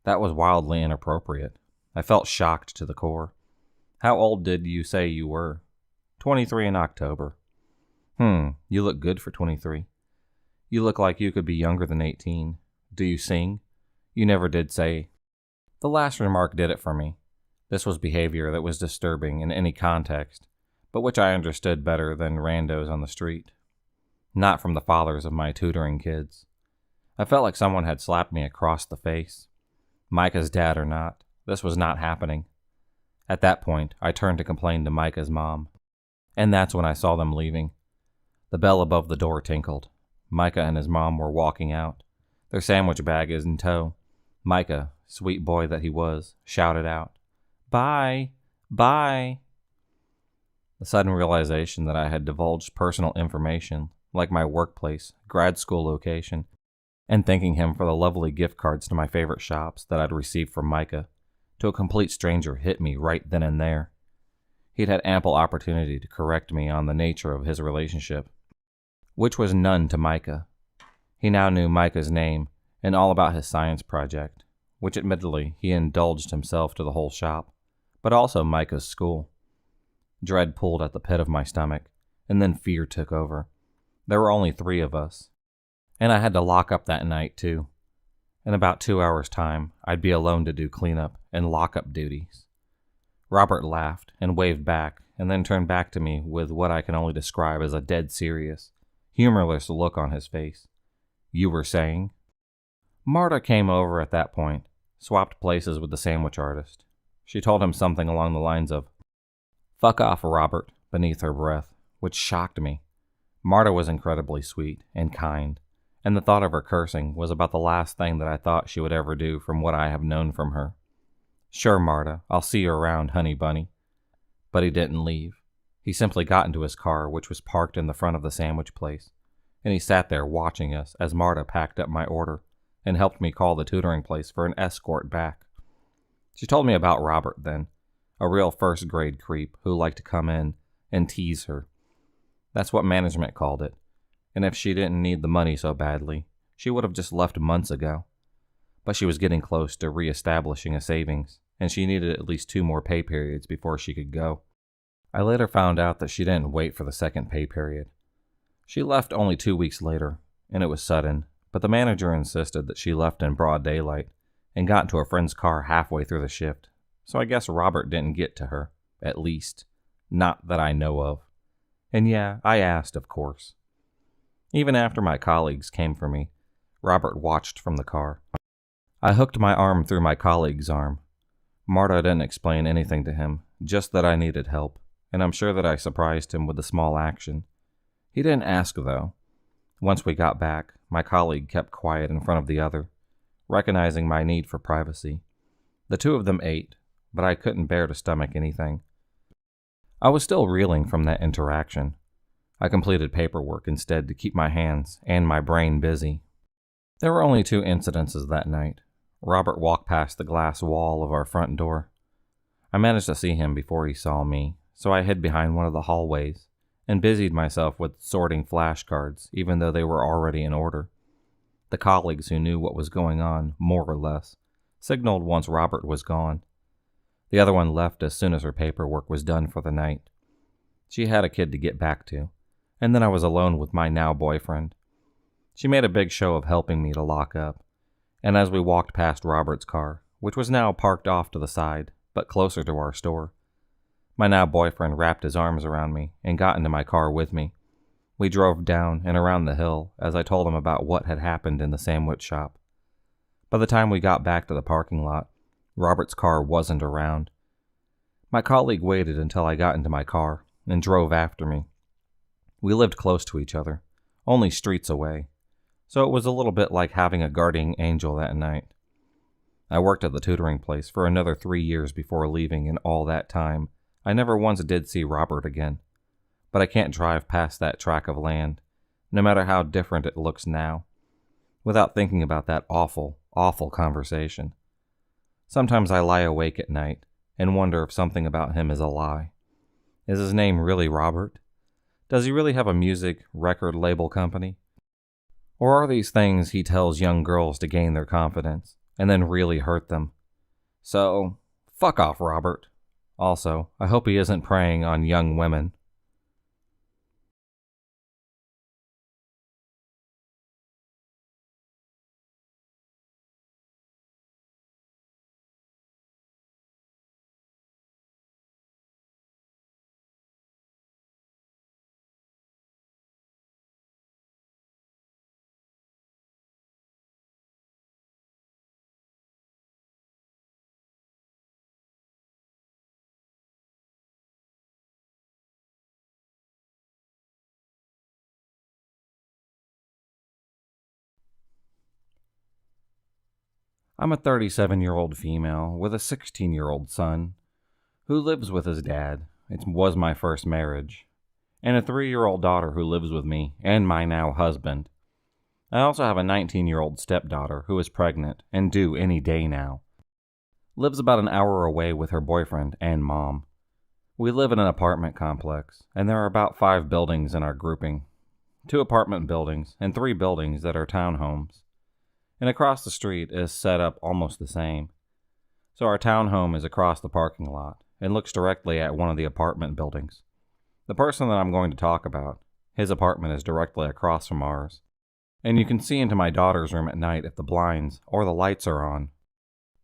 That was wildly inappropriate. I felt shocked to the core. "How old did you say you were?" 23 in October. You look good for 23. You look like you could be younger than 18. Do you sing? You never did say." The last remark did it for me. This was behavior that was disturbing in any context, but which I understood better than randos on the street. Not from the fathers of my tutoring kids. I felt like someone had slapped me across the face. Micah's dad or not, this was not happening. At that point, I turned to complain to Micah's mom. And that's when I saw them leaving. The bell above the door tinkled. Micah and his mom were walking out. Their sandwich bag is in tow. Micah, sweet boy that he was, shouted out, "Bye! Bye!" The sudden realization that I had divulged personal information, like my workplace, grad school location, and thanking him for the lovely gift cards to my favorite shops that I'd received from Micah, to a complete stranger hit me right then and there. He'd had ample opportunity to correct me on the nature of his relationship, which was none to Micah. He now knew Micah's name and all about his science project, which admittedly he indulged himself to the whole shop, but also Micah's school. Dread pulled at the pit of my stomach, and then fear took over. There were only 3 of us, and I had to lock up that night too. In about 2 hours' time, I'd be alone to do cleanup and lock-up duties. Robert laughed and waved back, and then turned back to me with what I can only describe as a dead serious, humorless look on his face. "You were saying?" Marta came over at that point, swapped places with the sandwich artist. She told him something along the lines of, "Fuck off, Robert," beneath her breath, which shocked me. Marta was incredibly sweet and kind, and the thought of her cursing was about the last thing that I thought she would ever do from what I have known from her. "Sure, Marta, I'll see you around, honey bunny." But he didn't leave. He simply got into his car, which was parked in the front of the sandwich place, and he sat there watching us as Marta packed up my order and helped me call the tutoring place for an escort back. She told me about Robert then, a real first-grade creep who liked to come in and tease her. That's what management called it, and if she didn't need the money so badly, she would have just left months ago. But she was getting close to reestablishing a savings, and she needed at least 2 more pay periods before she could go. I later found out that she didn't wait for the second pay period. She left only 2 weeks later, and it was sudden, but the manager insisted that she left in broad daylight and got into a friend's car halfway through the shift, so I guess Robert didn't get to her, at least. Not that I know of. And yeah, I asked, of course. Even after my colleagues came for me, Robert watched from the car. I hooked my arm through my colleague's arm. Marta didn't explain anything to him, just that I needed help, and I'm sure that I surprised him with a small action. He didn't ask, though. Once we got back, my colleague kept quiet in front of the other, recognizing my need for privacy. The 2 of them ate, but I couldn't bear to stomach anything. I was still reeling from that interaction. I completed paperwork instead to keep my hands and my brain busy. There were only 2 incidences that night. Robert walked past the glass wall of our front door. I managed to see him before he saw me, so I hid behind one of the hallways and busied myself with sorting flashcards, even though they were already in order. The colleagues who knew what was going on, more or less, signaled once Robert was gone. The other one left as soon as her paperwork was done for the night. She had a kid to get back to, and then I was alone with my now boyfriend. She made a big show of helping me to lock up, and as we walked past Robert's car, which was now parked off to the side, but closer to our store, my now boyfriend wrapped his arms around me and got into my car with me. We drove down and around the hill as I told him about what had happened in the sandwich shop. By the time we got back to the parking lot, Robert's car wasn't around. My colleague waited until I got into my car and drove after me. We lived close to each other, only streets away, so it was a little bit like having a guardian angel that night. I worked at the tutoring place for another 3 years before leaving, and all that time, I never once did see Robert again. But I can't drive past that tract of land, no matter how different it looks now, without thinking about that awful, awful conversation. Sometimes I lie awake at night and wonder if something about him is a lie. Is his name really Robert? Does he really have a music record label company? Or are these things he tells young girls to gain their confidence and then really hurt them? So, fuck off, Robert. Also, I hope he isn't preying on young women. I'm a 37-year-old female with a 16-year-old son who lives with his dad. It was my first marriage. And a 3-year-old daughter who lives with me and my now husband. I also have a 19-year-old stepdaughter who is pregnant and due any day now. Lives about an hour away with her boyfriend and mom. We live in an apartment complex, and there are about 5 buildings in our grouping. 2 apartment buildings and 3 buildings that are townhomes. And across the street is set up almost the same. So our townhome is across the parking lot and looks directly at one of the apartment buildings. The person that I'm going to talk about, his apartment is directly across from ours. And you can see into my daughter's room at night if the blinds or the lights are on.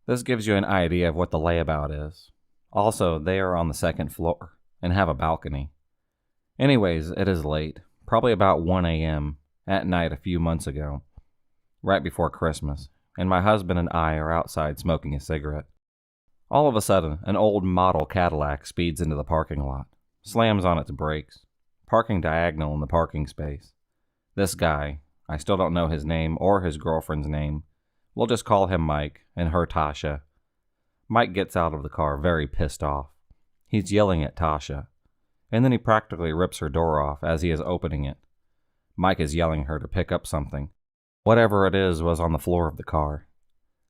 This gives you an idea of what the layabout is. Also, they are on the 2nd floor and have a balcony. Anyways, it is late, probably about 1 a.m. at night a few months ago, right before Christmas, and my husband and I are outside smoking a cigarette. All of a sudden, an old model Cadillac speeds into the parking lot, slams on its brakes, parking diagonal in the parking space. This guy, I still don't know his name or his girlfriend's name. We'll just call him Mike and her Tasha. Mike gets out of the car very pissed off. He's yelling at Tasha, and then he practically rips her door off as he is opening it. Mike is yelling her to pick up something. Whatever it is was on the floor of the car.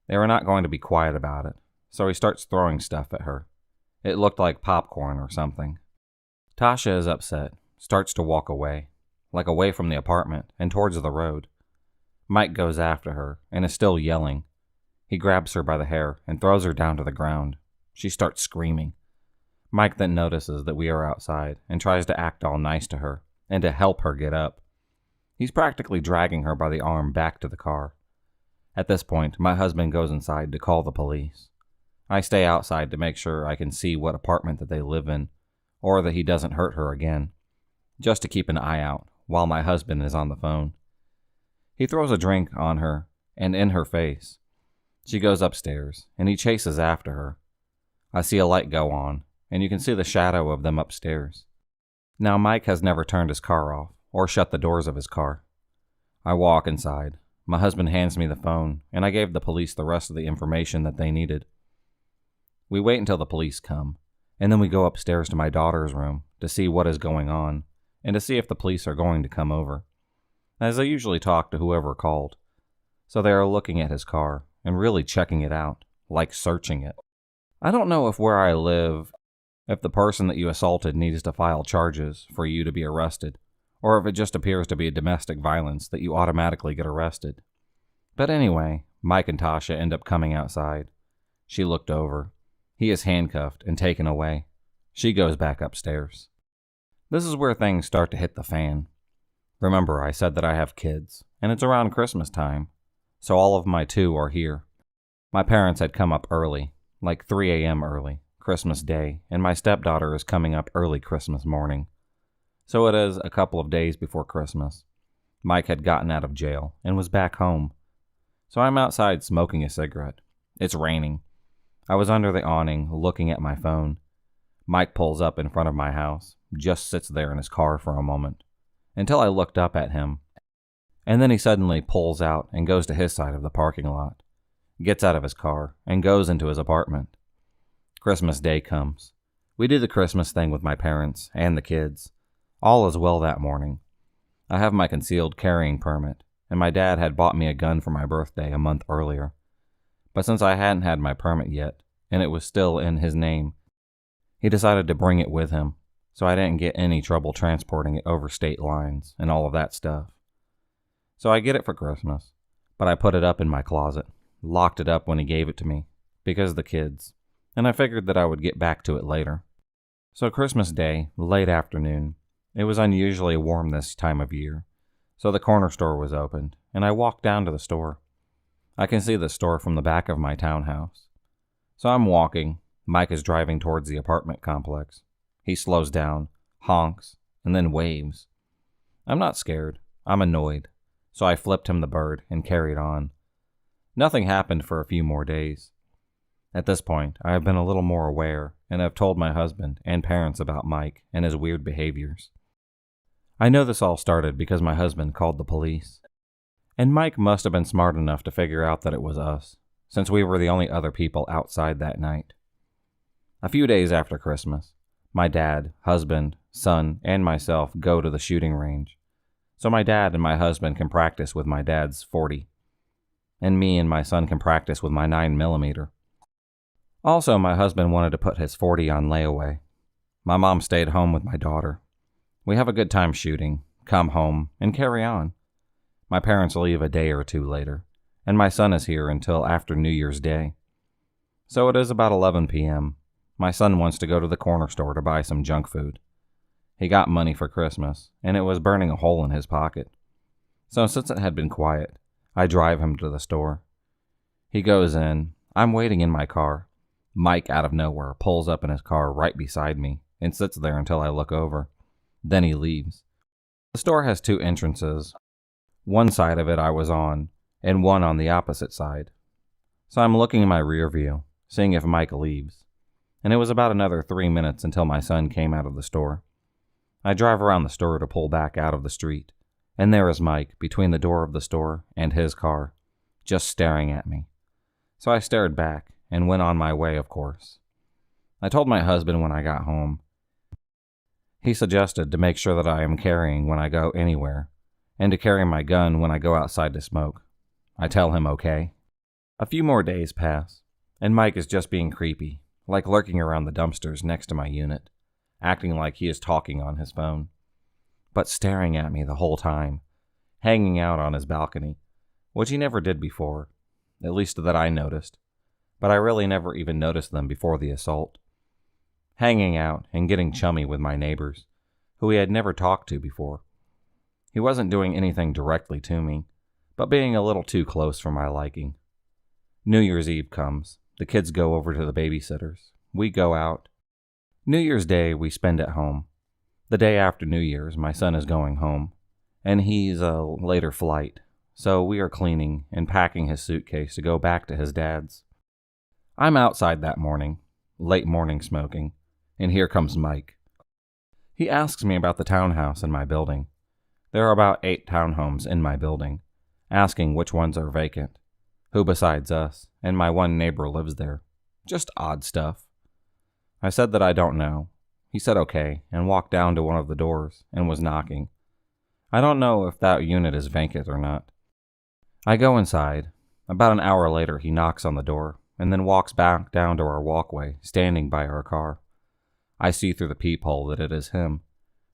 They were not going to be quiet about it, so he starts throwing stuff at her. It looked like popcorn or something. Tasha is upset, starts to walk away, like away from the apartment and towards the road. Mike goes after her and is still yelling. He grabs her by the hair and throws her down to the ground. She starts screaming. Mike then notices that we are outside and tries to act all nice to her and to help her get up. He's practically dragging her by the arm back to the car. At this point, my husband goes inside to call the police. I stay outside to make sure I can see what apartment that they live in, or that he doesn't hurt her again, just to keep an eye out while my husband is on the phone. He throws a drink on her and in her face. She goes upstairs, and he chases after her. I see a light go on, and you can see the shadow of them upstairs. Now Mike has never turned his car off or shut the doors of his car. I walk inside. My husband hands me the phone, and I gave the police the rest of the information that they needed. We wait until the police come, and then we go upstairs to my daughter's room to see what is going on and to see if the police are going to come over, as they usually talk to whoever called. So they are looking at his car and really checking it out, like searching it. I don't know if where I live, if the person that you assaulted needs to file charges for you to be arrested, or if it just appears to be a domestic violence that you automatically get arrested. But anyway, Mike and Tasha end up coming outside. She looked over. He is handcuffed and taken away. She goes back upstairs. This is where things start to hit the fan. Remember, I said that I have kids, and it's around Christmas time, so all of my two are here. My parents had come up early, like 3 a.m. early, Christmas Day, and my stepdaughter is coming up early Christmas morning. So it is a couple of days before Christmas. Mike had gotten out of jail and was back home. So I'm outside smoking a cigarette. It's raining. I was under the awning looking at my phone. Mike pulls up in front of my house, just sits there in his car for a moment, until I looked up at him. And then he suddenly pulls out and goes to his side of the parking lot, gets out of his car, and goes into his apartment. Christmas Day comes. We do the Christmas thing with my parents and the kids. All is well that morning. I have my concealed carrying permit, and my dad had bought me a gun for my birthday a month earlier. But since I hadn't had my permit yet, and it was still in his name, he decided to bring it with him, so I didn't get any trouble transporting it over state lines and all of that stuff. So I get it for Christmas, but I put it up in my closet, locked it up when he gave it to me, because of the kids, and I figured that I would get back to it later. So Christmas Day, late afternoon, it was unusually warm this time of year, so the corner store was opened, and I walked down to the store. I can see the store from the back of my townhouse. So I'm walking. Mike is driving towards the apartment complex. He slows down, honks, and then waves. I'm not scared. I'm annoyed. So I flipped him the bird and carried on. Nothing happened for a few more days. At this point, I have been a little more aware and have told my husband and parents about Mike and his weird behaviors. I know this all started because my husband called the police. And Mike must have been smart enough to figure out that it was us, since we were the only other people outside that night. A few days after Christmas, my dad, husband, son, and myself go to the shooting range. So my dad and my husband can practice with my dad's .40, and me and my son can practice with my 9mm. Also, my husband wanted to put his .40 on layaway. My mom stayed home with my daughter. We have a good time shooting, come home, and carry on. My parents leave a day or two later, and my son is here until after New Year's Day. So it is about 11 p.m. My son wants to go to the corner store to buy some junk food. He got money for Christmas, and it was burning a hole in his pocket. So since it had been quiet, I drive him to the store. He goes in. I'm waiting in my car. Mike, out of nowhere, pulls up in his car right beside me and sits there until I look over. Then he leaves. The store has two entrances. One side of it I was on, and one on the opposite side. So I'm looking in my rear view, seeing if Mike leaves. And it was about another 3 minutes until my son came out of the store. I drive around the store to pull back out of the street, and there is Mike between the door of the store and his car, just staring at me. So I stared back and went on my way, of course. I told my husband when I got home. He suggested to make sure that I am carrying when I go anywhere, and to carry my gun when I go outside to smoke. I tell him okay. A few more days pass, and Mike is just being creepy, like lurking around the dumpsters next to my unit, acting like he is talking on his phone, but staring at me the whole time, hanging out on his balcony, which he never did before, at least that I noticed, but I really never even noticed them before the assault. Hanging out and getting chummy with my neighbors, who he had never talked to before. He wasn't doing anything directly to me, but being a little too close for my liking. New Year's Eve comes. The kids go over to the babysitters. We go out. New Year's Day we spend at home. The day after New Year's, my son is going home, and he's a later flight, so we are cleaning and packing his suitcase to go back to his dad's. I'm outside that morning, late morning smoking, and here comes Mike. He asks me about the townhouse in my building. There are about 8 townhomes in my building, asking which ones are vacant, who besides us and my one neighbor lives there. Just odd stuff. I said that I don't know. He said okay and walked down to one of the doors and was knocking. I don't know if that unit is vacant or not. I go inside. About an hour later he knocks on the door and then walks back down to our walkway, standing by our car. I see through the peephole that it is him,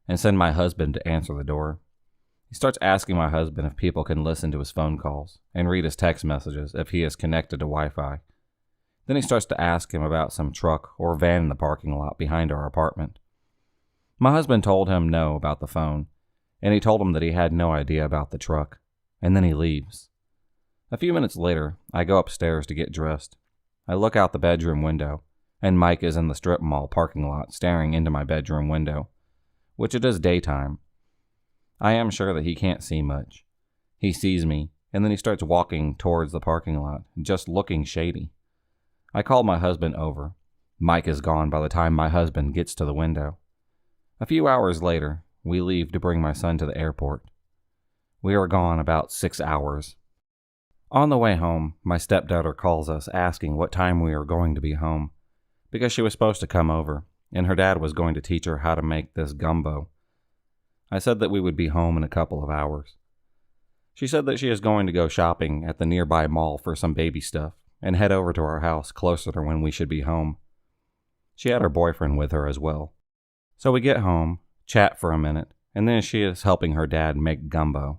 and send my husband to answer the door. He starts asking my husband if people can listen to his phone calls and read his text messages if he is connected to Wi-Fi. Then he starts to ask him about some truck or van in the parking lot behind our apartment. My husband told him no about the phone, and he told him that he had no idea about the truck, and then he leaves. A few minutes later, I go upstairs to get dressed. I look out the bedroom window, and Mike is in the strip mall parking lot staring into my bedroom window, which it is daytime. I am sure that he can't see much. He sees me, and then he starts walking towards the parking lot, just looking shady. I call my husband over. Mike is gone by the time my husband gets to the window. A few hours later, we leave to bring my son to the airport. We are gone about 6 hours. On the way home, my stepdaughter calls us asking what time we are going to be home, because she was supposed to come over, and her dad was going to teach her how to make this gumbo. I said that we would be home in a couple of hours. She said that she is going to go shopping at the nearby mall for some baby stuff and head over to our house closer to when we should be home. She had her boyfriend with her as well. So we get home, chat for a minute, and then she is helping her dad make gumbo.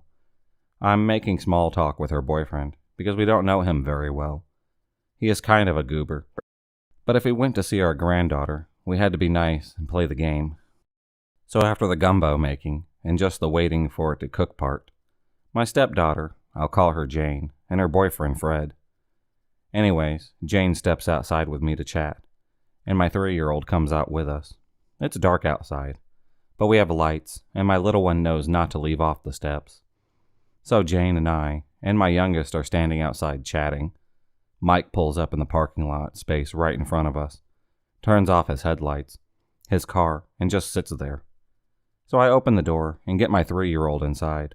I'm making small talk with her boyfriend because we don't know him very well. He is kind of a goober. But if we went to see our granddaughter, we had to be nice and play the game. So after the gumbo making, and just the waiting for it to cook part, my stepdaughter, I'll call her Jane, and her boyfriend Fred. Anyways, Jane steps outside with me to chat, and my 3-year-old comes out with us. It's dark outside, but we have lights, and my little one knows not to leave off the steps. So Jane and I, and my youngest are standing outside chatting. Mike pulls up in the parking lot space right in front of us, turns off his headlights, his car, and just sits there. So I open the door and get my 3-year-old inside.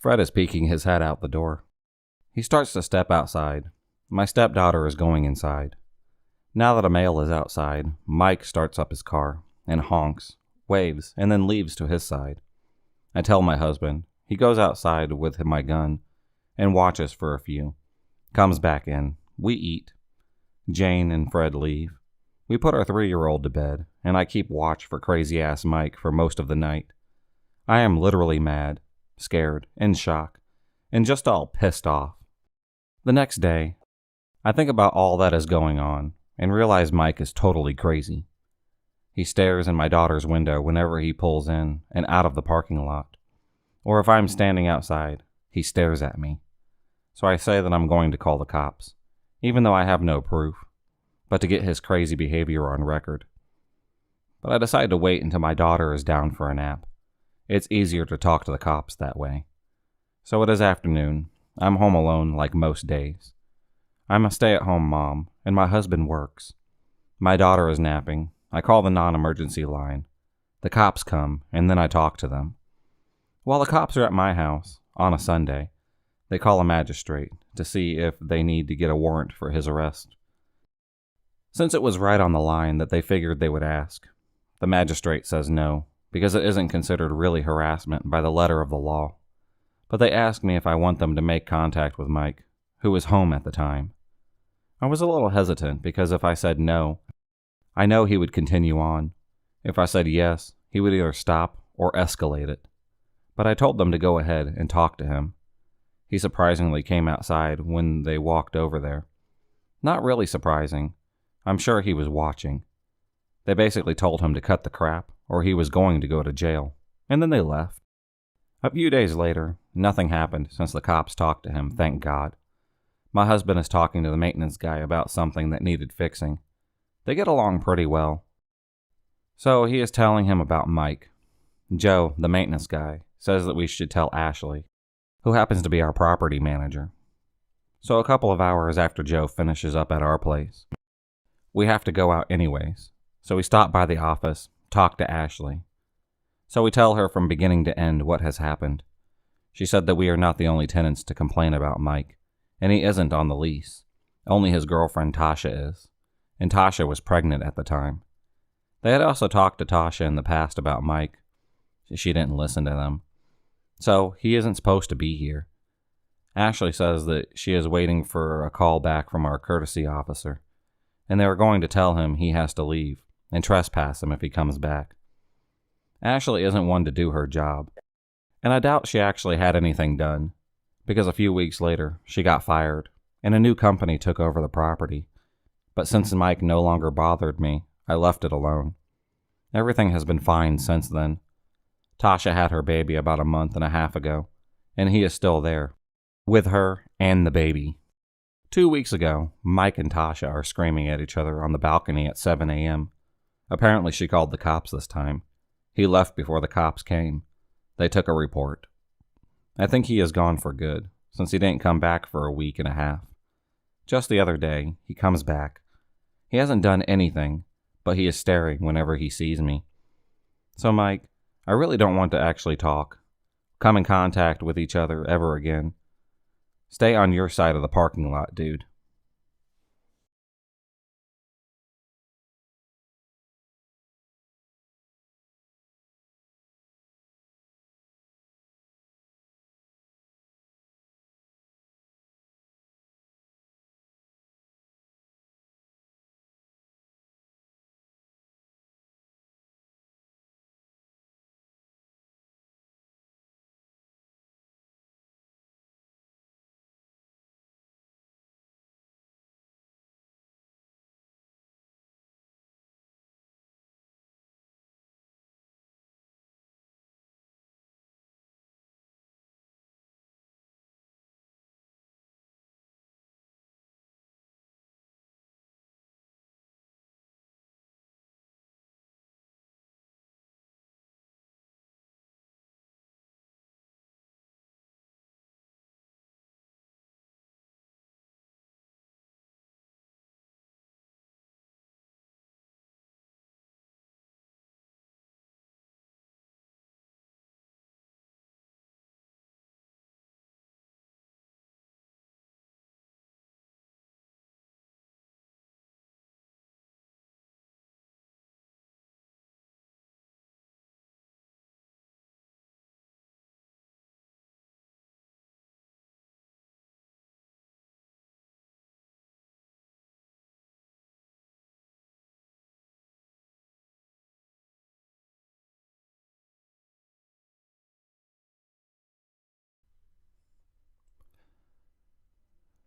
Fred is peeking his head out the door. He starts to step outside. My stepdaughter is going inside. Now that a male is outside, Mike starts up his car and honks, waves, and then leaves to his side. I tell my husband. He goes outside with my gun and watches for a few. Comes back in. We eat. Jane and Fred leave. We put our 3-year-old to bed, and I keep watch for crazy-ass Mike for most of the night. I am literally mad, scared, in shock, and just all pissed off. The next day, I think about all that is going on and realize Mike is totally crazy. He stares in my daughter's window whenever he pulls in and out of the parking lot. Or if I'm standing outside, he stares at me. So I say that I'm going to call the cops, even though I have no proof, but to get his crazy behavior on record. But I decide to wait until my daughter is down for a nap. It's easier to talk to the cops that way. So it is afternoon. I'm home alone like most days. I'm a stay-at-home mom, and my husband works. My daughter is napping. I call the non-emergency line. The cops come, and then I talk to them. While the cops are at my house, on a Sunday, they call a magistrate to see if they need to get a warrant for his arrest. Since it was right on the line that they figured they would ask, the magistrate says no, because it isn't considered really harassment by the letter of the law. but they asked me if I want them to make contact with Mike, who was home at the time. I was a little hesitant because if I said no, I know he would continue on. If I said yes, he would either stop or escalate it. But I told them to go ahead and talk to him. He surprisingly came outside when they walked over there. Not really surprising. I'm sure he was watching. They basically told him to cut the crap or he was going to go to jail, and then they left. A few days later, nothing happened since the cops talked to him, thank God. My husband is talking to the maintenance guy about something that needed fixing. They get along pretty well. So he is telling him about Mike. Joe, the maintenance guy, says that we should tell Ashley, who happens to be our property manager. So a couple of hours after Joe finishes up at our place, we have to go out anyways. So we stop by the office, talk to Ashley. So we tell her from beginning to end what has happened. She said that we are not the only tenants to complain about Mike, and he isn't on the lease. Only his girlfriend Tasha is, and Tasha was pregnant at the time. They had also talked to Tasha in the past about Mike. She didn't listen to them. So he isn't supposed to be here. Ashley says that she is waiting for a call back from our courtesy officer, and they are going to tell him he has to leave and trespass him if he comes back. Ashley isn't one to do her job, and I doubt she actually had anything done, because a few weeks later she got fired and a new company took over the property. But since Mike no longer bothered me, I left it alone. Everything has been fine since then. Tasha had her baby about a month and a half ago, and he is still there, with her and the baby. 2 weeks ago, Mike and Tasha are screaming at each other on the balcony at 7 a.m. Apparently she called the cops this time. He left before the cops came. They took a report. I think he is gone for good, since he didn't come back for a week and a half. Just the other day, he comes back. He hasn't done anything, but he is staring whenever he sees me. So Mike, I really don't want to actually talk, come in contact with each other ever again. Stay on your side of the parking lot, dude.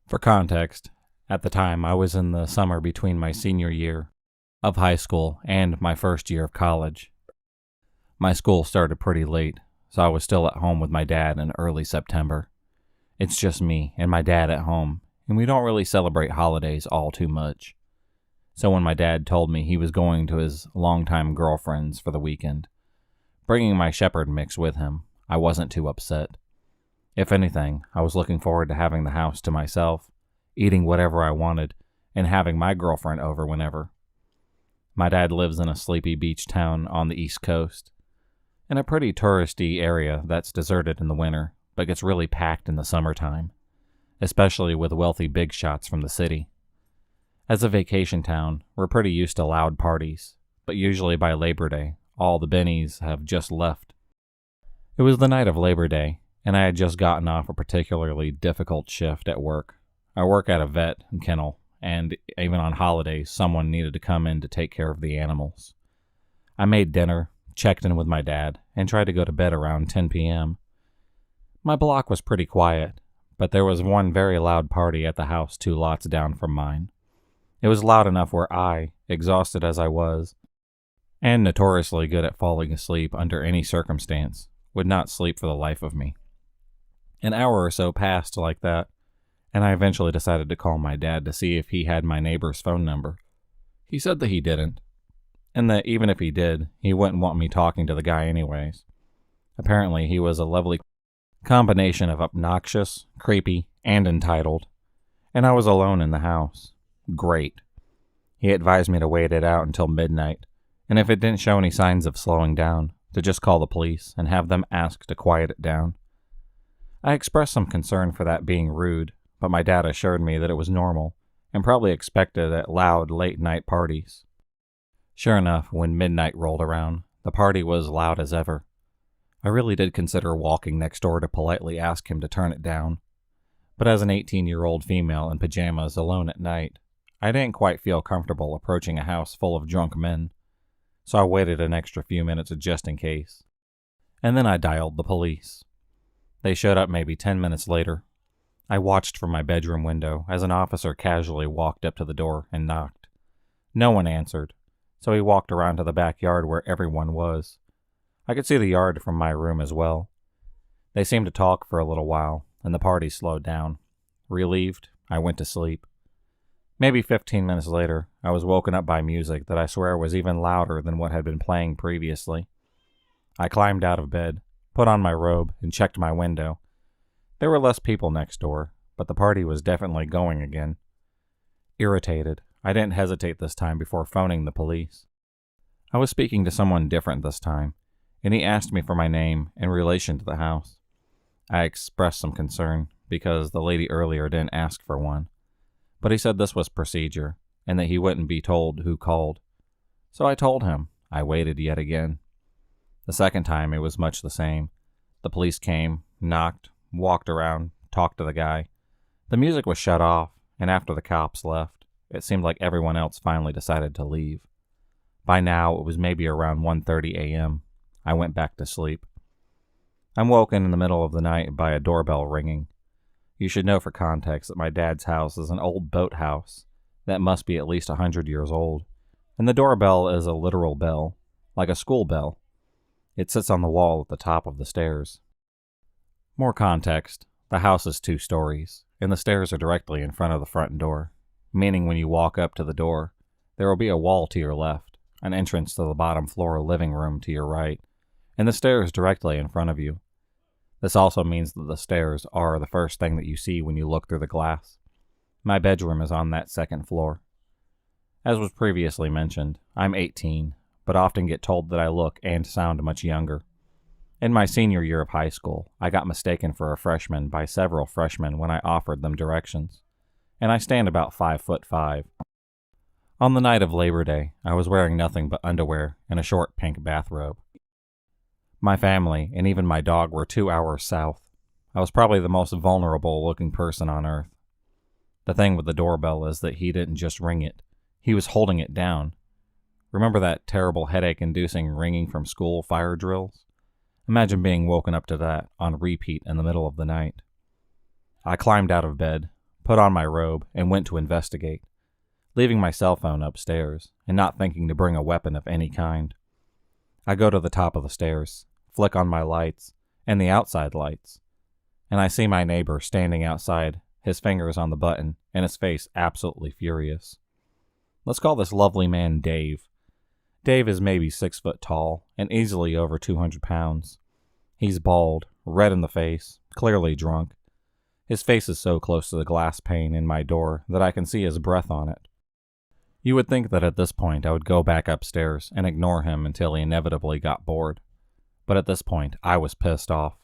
For context, at the time I was in the summer between my senior year of high school and my first year of college. My school started pretty late, so I was still at home with my dad in early September. It's just me and my dad at home, and we don't really celebrate holidays all too much. So when my dad told me he was going to his longtime girlfriend's for the weekend, bringing my shepherd mix with him, I wasn't too upset. If anything, I was looking forward to having the house to myself, eating whatever I wanted, and having my girlfriend over whenever. My dad lives in a sleepy beach town on the East Coast, in a pretty touristy area that's deserted in the winter, but gets really packed in the summertime, especially with wealthy big shots from the city. As a vacation town, we're pretty used to loud parties, but usually by Labor Day, all the bennies have just left. It was the night of Labor Day, and I had just gotten off a particularly difficult shift at work. I work at a vet and kennel, and even on holidays, someone needed to come in to take care of the animals. I made dinner, checked in with my dad, and tried to go to bed around 10 p.m. My block was pretty quiet, but there was one very loud party at the house 2 lots down from mine. It was loud enough where I, exhausted as I was, and notoriously good at falling asleep under any circumstance, would not sleep for the life of me. An hour or so passed like that, and I eventually decided to call my dad to see if he had my neighbor's phone number. He said that he didn't, and that even if he did, he wouldn't want me talking to the guy anyways. Apparently, he was a lovely combination of obnoxious, creepy, and entitled, and I was alone in the house. Great. He advised me to wait it out until midnight, and if it didn't show any signs of slowing down, to just call the police and have them ask to quiet it down. I expressed some concern for that being rude, but my dad assured me that it was normal and probably expected at loud late-night parties. Sure enough, when midnight rolled around, the party was loud as ever. I really did consider walking next door to politely ask him to turn it down, but as an 18-year-old female in pajamas alone at night, I didn't quite feel comfortable approaching a house full of drunk men, so I waited an extra few minutes just in case. And then I dialed the police. They showed up maybe 10 minutes later. I watched from my bedroom window as an officer casually walked up to the door and knocked. No one answered, so he walked around to the backyard where everyone was. I could see the yard from my room as well. They seemed to talk for a little while, and the party slowed down. Relieved, I went to sleep. Maybe 15 minutes later, I was woken up by music that I swear was even louder than what had been playing previously. I climbed out of bed, put on my robe, and checked my window. There were less people next door, but the party was definitely going again. Irritated, I didn't hesitate this time before phoning the police. I was speaking to someone different this time, and he asked me for my name in relation to the house. I expressed some concern because the lady earlier didn't ask for one, but he said this was procedure and that he wouldn't be told who called. So I told him. I waited yet again. The second time it was much the same. The police came, knocked, walked around, talked to the guy. The music was shut off, and after the cops left, it seemed like everyone else finally decided to leave. By now, it was maybe around 1:30 a.m. I went back to sleep. I'm woken in the middle of the night by a doorbell ringing. You should know for context that my dad's house is an old boathouse that must be at least 100 years old, and the doorbell is a literal bell, like a school bell. It sits on the wall at the top of the stairs. More context, the house is 2 stories, and the stairs are directly in front of the front door, meaning when you walk up to the door, there will be a wall to your left, an entrance to the bottom floor living room to your right, and the stairs directly in front of you. This also means that the stairs are the first thing that you see when you look through the glass. My bedroom is on that second floor. As was previously mentioned, I'm 18, but often get told that I look and sound much younger. In my senior year of high school, I got mistaken for a freshman by several freshmen when I offered them directions, and I stand about 5'5". On the night of Labor Day, I was wearing nothing but underwear and a short pink bathrobe. My family and even my dog were 2 hours south. I was probably the most vulnerable-looking person on earth. The thing with the doorbell is that he didn't just ring it. He was holding it down. Remember that terrible headache-inducing ringing from school fire drills? Imagine being woken up to that on repeat in the middle of the night. I climbed out of bed, put on my robe, and went to investigate, leaving my cell phone upstairs and not thinking to bring a weapon of any kind. I go to the top of the stairs, flick on my lights and the outside lights, and I see my neighbor standing outside, his fingers on the button and his face absolutely furious. Let's call this lovely man Dave. Dave is maybe 6 foot tall and easily over 200 pounds. He's bald, red in the face, clearly drunk. His face is so close to the glass pane in my door that I can see his breath on it. You would think that at this point I would go back upstairs and ignore him until he inevitably got bored. But at this point, I was pissed off.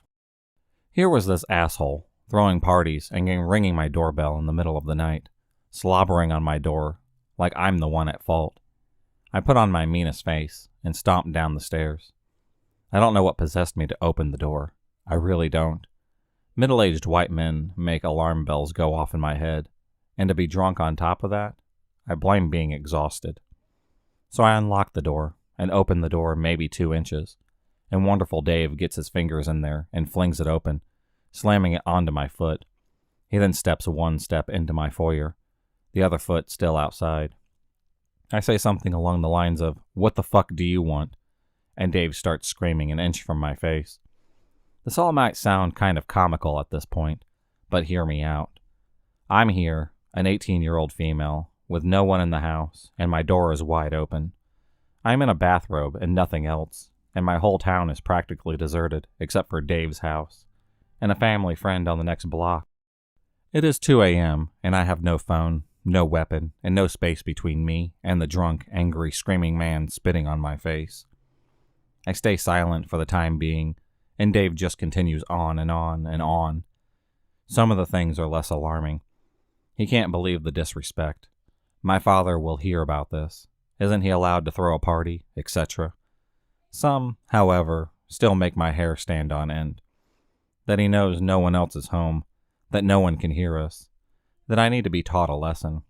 Here was this asshole, throwing parties and ringing my doorbell in the middle of the night, slobbering on my door like I'm the one at fault. I put on my meanest face and stomped down the stairs. I don't know what possessed me to open the door. I really don't. Middle-aged white men make alarm bells go off in my head, and to be drunk on top of that, I blame being exhausted. So I unlock the door and open the door maybe 2 inches, and wonderful Dave gets his fingers in there and flings it open, slamming it onto my foot. He then steps 1 step into my foyer, the other foot still outside. I say something along the lines of, "What the fuck do you want?" And Dave starts screaming an inch from my face. This all might sound kind of comical at this point, but hear me out. I'm here, an 18-year-old female, with no one in the house, and my door is wide open. I'm in a bathrobe and nothing else, and my whole town is practically deserted, except for Dave's house, and a family friend on the next block. It is 2 a.m., and I have no phone, no weapon, and no space between me and the drunk, angry, screaming man spitting on my face. I stay silent for the time being, and Dave just continues on and on and on. Some of the things are less alarming. He can't believe the disrespect. My father will hear about this. Isn't he allowed to throw a party, etc.? Some, however, still make my hair stand on end. That he knows no one else is home, that no one can hear us, that I need to be taught a lesson.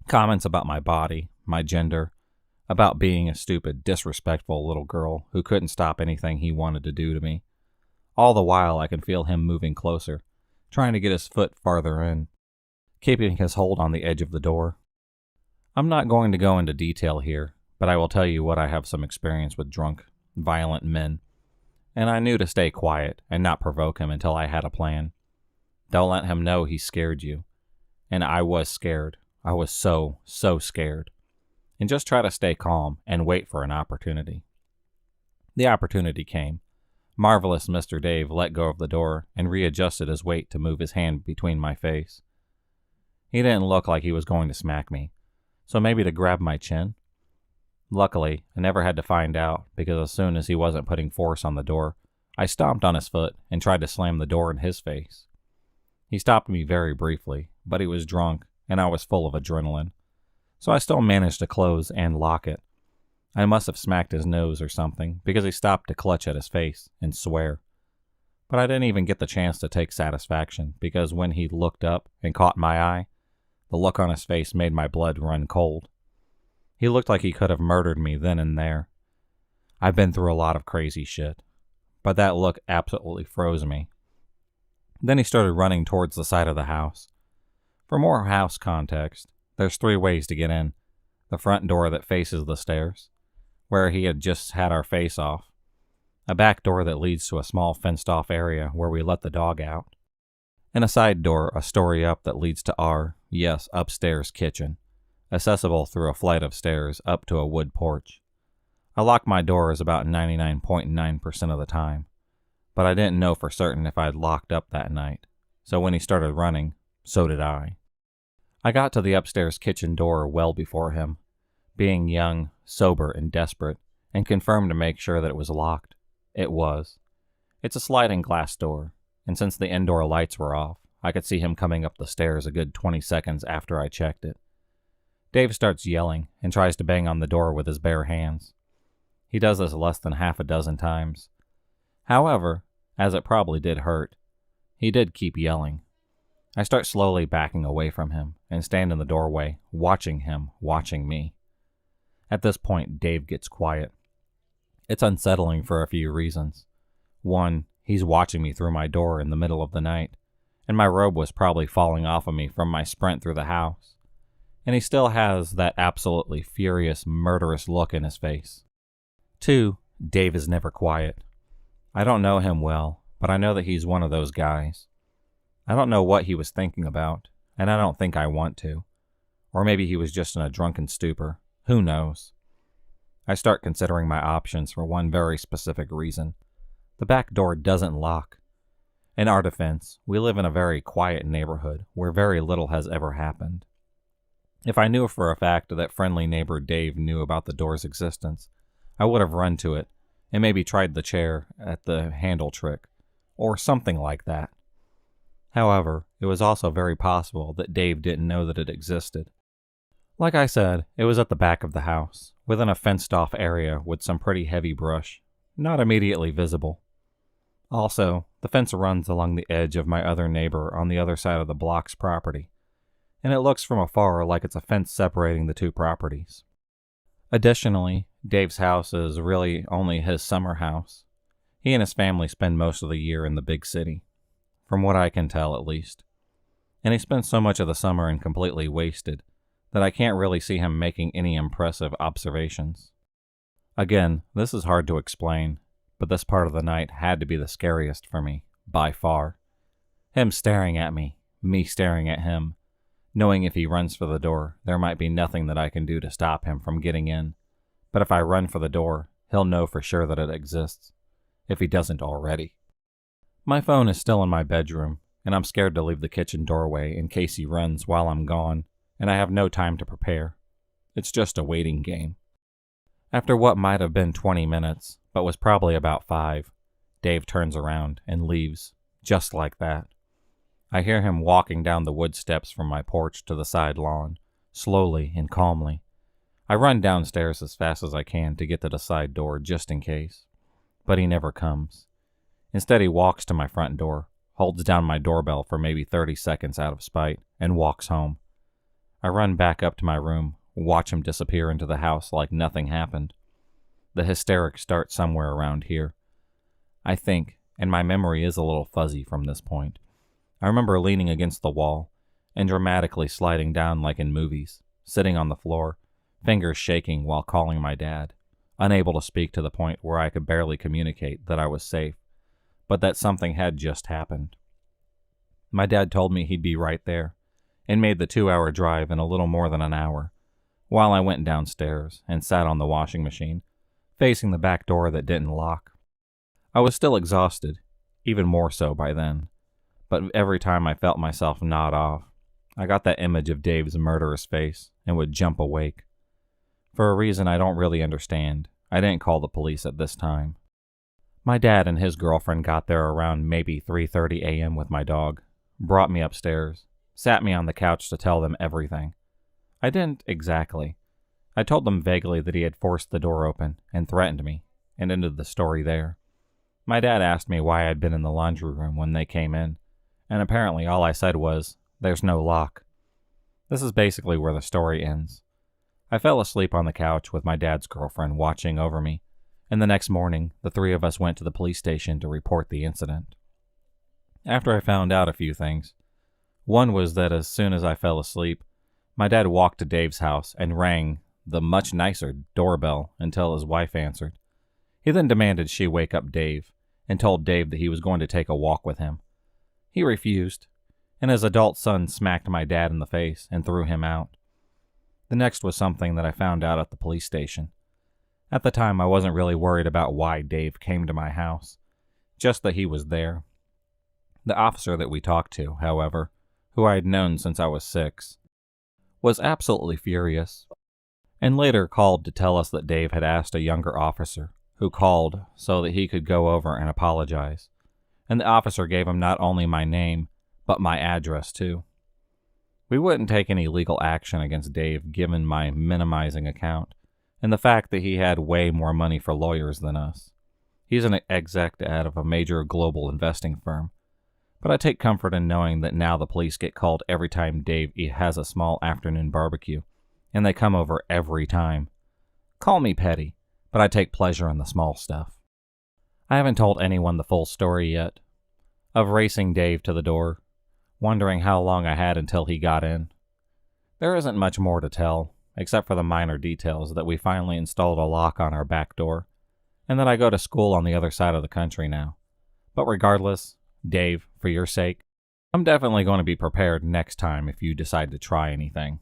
Comments about my body, my gender, about being a stupid, disrespectful little girl who couldn't stop anything he wanted to do to me. All the while I can feel him moving closer, trying to get his foot farther in, keeping his hold on the edge of the door. I'm not going to go into detail here, but I will tell you what I have some experience with drunk, violent men, and I knew to stay quiet and not provoke him until I had a plan. Don't let him know he scared you. And I was scared. I was so scared. And just try to stay calm and wait for an opportunity. The opportunity came. Marvelous Mr. Dave let go of the door and readjusted his weight to move his hand between my face. He didn't look like he was going to smack me, so maybe to grab my chin? Luckily, I never had to find out, because as soon as he wasn't putting force on the door, I stomped on his foot and tried to slam the door in his face. He stopped me very briefly, but he was drunk, and I was full of adrenaline, so I still managed to close and lock it. I must have smacked his nose or something, because he stopped to clutch at his face and swear. But I didn't even get the chance to take satisfaction, because when he looked up and caught my eye, the look on his face made my blood run cold. He looked like he could have murdered me then and there. I've been through a lot of crazy shit, but that look absolutely froze me. Then he started running towards the side of the house. For more house context, there's 3 ways to get in. The front door that faces the stairs, where he had just had our face off. A back door that leads to a small fenced-off area where we let the dog out. And a side door a story up that leads to our, yes, upstairs kitchen, accessible through a flight of stairs up to a wood porch. I lock my doors about 99.9% of the time, but I didn't know for certain if I'd locked up that night, so when he started running, so did I. I got to the upstairs kitchen door well before him, being young, sober, and desperate, and confirmed to make sure that it was locked. It was. It's a sliding glass door, and since the indoor lights were off, I could see him coming up the stairs a good 20 seconds after I checked it. Dave starts yelling and tries to bang on the door with his bare hands. He does this less than half a dozen times. However, as it probably did hurt, he did keep yelling. I start slowly backing away from him and stand in the doorway, watching him, watching me. At this point, Dave gets quiet. It's unsettling for a few reasons. One, he's watching me through my door in the middle of the night, and my robe was probably falling off of me from my sprint through the house. And he still has that absolutely furious, murderous look in his face. 2, Dave is never quiet. I don't know him well, but I know that he's one of those guys. I don't know what he was thinking about, and I don't think I want to. Or maybe he was just in a drunken stupor. Who knows? I start considering my options for one very specific reason. The back door doesn't lock. In our defense, we live in a very quiet neighborhood where very little has ever happened. If I knew for a fact that friendly neighbor Dave knew about the door's existence, I would have run to it and maybe tried the chair at the handle trick, or something like that. However, it was also very possible that Dave didn't know that it existed. Like I said, it was at the back of the house, within a fenced-off area with some pretty heavy brush, not immediately visible. Also, the fence runs along the edge of my other neighbor on the other side of the block's property, and it looks from afar like it's a fence separating the two properties. Additionally, Dave's house is really only his summer house. He and his family spend most of the year in the big city, from what I can tell at least. And he spends so much of the summer and completely wasted that I can't really see him making any impressive observations. Again, this is hard to explain, but this part of the night had to be the scariest for me, by far. Him staring at me staring at him, knowing if he runs for the door, there might be nothing that I can do to stop him from getting in. But if I run for the door, he'll know for sure that it exists, if he doesn't already. My phone is still in my bedroom, and I'm scared to leave the kitchen doorway in case he runs while I'm gone, and I have no time to prepare. It's just a waiting game. After what might have been 20 minutes, but was probably about 5, Dave turns around and leaves, just like that. I hear him walking down the wood steps from my porch to the side lawn, slowly and calmly. I run downstairs as fast as I can to get to the side door just in case. But he never comes. Instead, he walks to my front door, holds down my doorbell for maybe 30 seconds out of spite, and walks home. I run back up to my room, watch him disappear into the house like nothing happened. The hysterics start somewhere around here, I think, and my memory is a little fuzzy from this point. I remember leaning against the wall and dramatically sliding down like in movies, sitting on the floor, fingers shaking while calling my dad, unable to speak to the point where I could barely communicate that I was safe, but that something had just happened. My dad told me he'd be right there, and made the 2-hour drive in a little more than an hour, while I went downstairs and sat on the washing machine, facing the back door that didn't lock. I was still exhausted, even more so by then, but every time I felt myself nod off, I got that image of Dave's murderous face and would jump awake. For a reason I don't really understand, I didn't call the police at this time. My dad and his girlfriend got there around maybe 3:30 a.m. with my dog, brought me upstairs, sat me on the couch to tell them everything. I didn't exactly. I told them vaguely that he had forced the door open and threatened me, and ended the story there. My dad asked me why I'd been in the laundry room when they came in, and apparently all I said was, "There's no lock." This is basically where the story ends. I fell asleep on the couch with my dad's girlfriend watching over me, and the next morning, the three of us went to the police station to report the incident. After I found out a few things, one was that as soon as I fell asleep, my dad walked to Dave's house and rang the much nicer doorbell until his wife answered. He then demanded she wake up Dave, and told Dave that he was going to take a walk with him. He refused, and his adult son smacked my dad in the face and threw him out. The next was something that I found out at the police station. At the time, I wasn't really worried about why Dave came to my house, just that he was there. The officer that we talked to, however, who I had known since I was 6, was absolutely furious, and later called to tell us that Dave had asked a younger officer, who called so that he could go over and apologize, and the officer gave him not only my name, but my address too. We wouldn't take any legal action against Dave given my minimizing account, and the fact that he had way more money for lawyers than us. He's an exec out of a major global investing firm, but I take comfort in knowing that now the police get called every time Dave has a small afternoon barbecue, and they come over every time. Call me petty, but I take pleasure in the small stuff. I haven't told anyone the full story yet, of racing Dave to the door, wondering how long I had until he got in. There isn't much more to tell, except for the minor details that we finally installed a lock on our back door, and that I go to school on the other side of the country now. But regardless, Dave, for your sake, I'm definitely going to be prepared next time if you decide to try anything.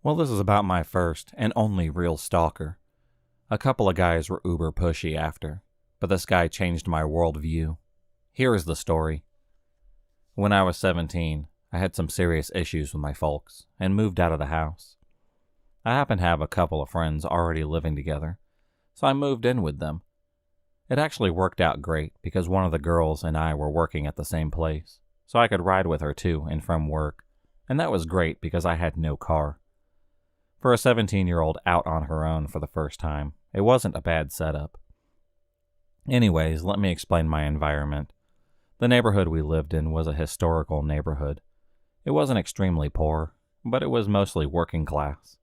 Well, this is about my first and only real stalker. A couple of guys were uber pushy after, but this guy changed my worldview. Here is the story. When I was 17, I had some serious issues with my folks and moved out of the house. I happened to have a couple of friends already living together, so I moved in with them. It actually worked out great because one of the girls and I were working at the same place, so I could ride with her to and from work, and that was great because I had no car. For a 17-year-old out on her own for the first time, it wasn't a bad setup. Anyways, let me explain my environment. The neighborhood we lived in was a historical neighborhood. It wasn't extremely poor, but it was mostly working class.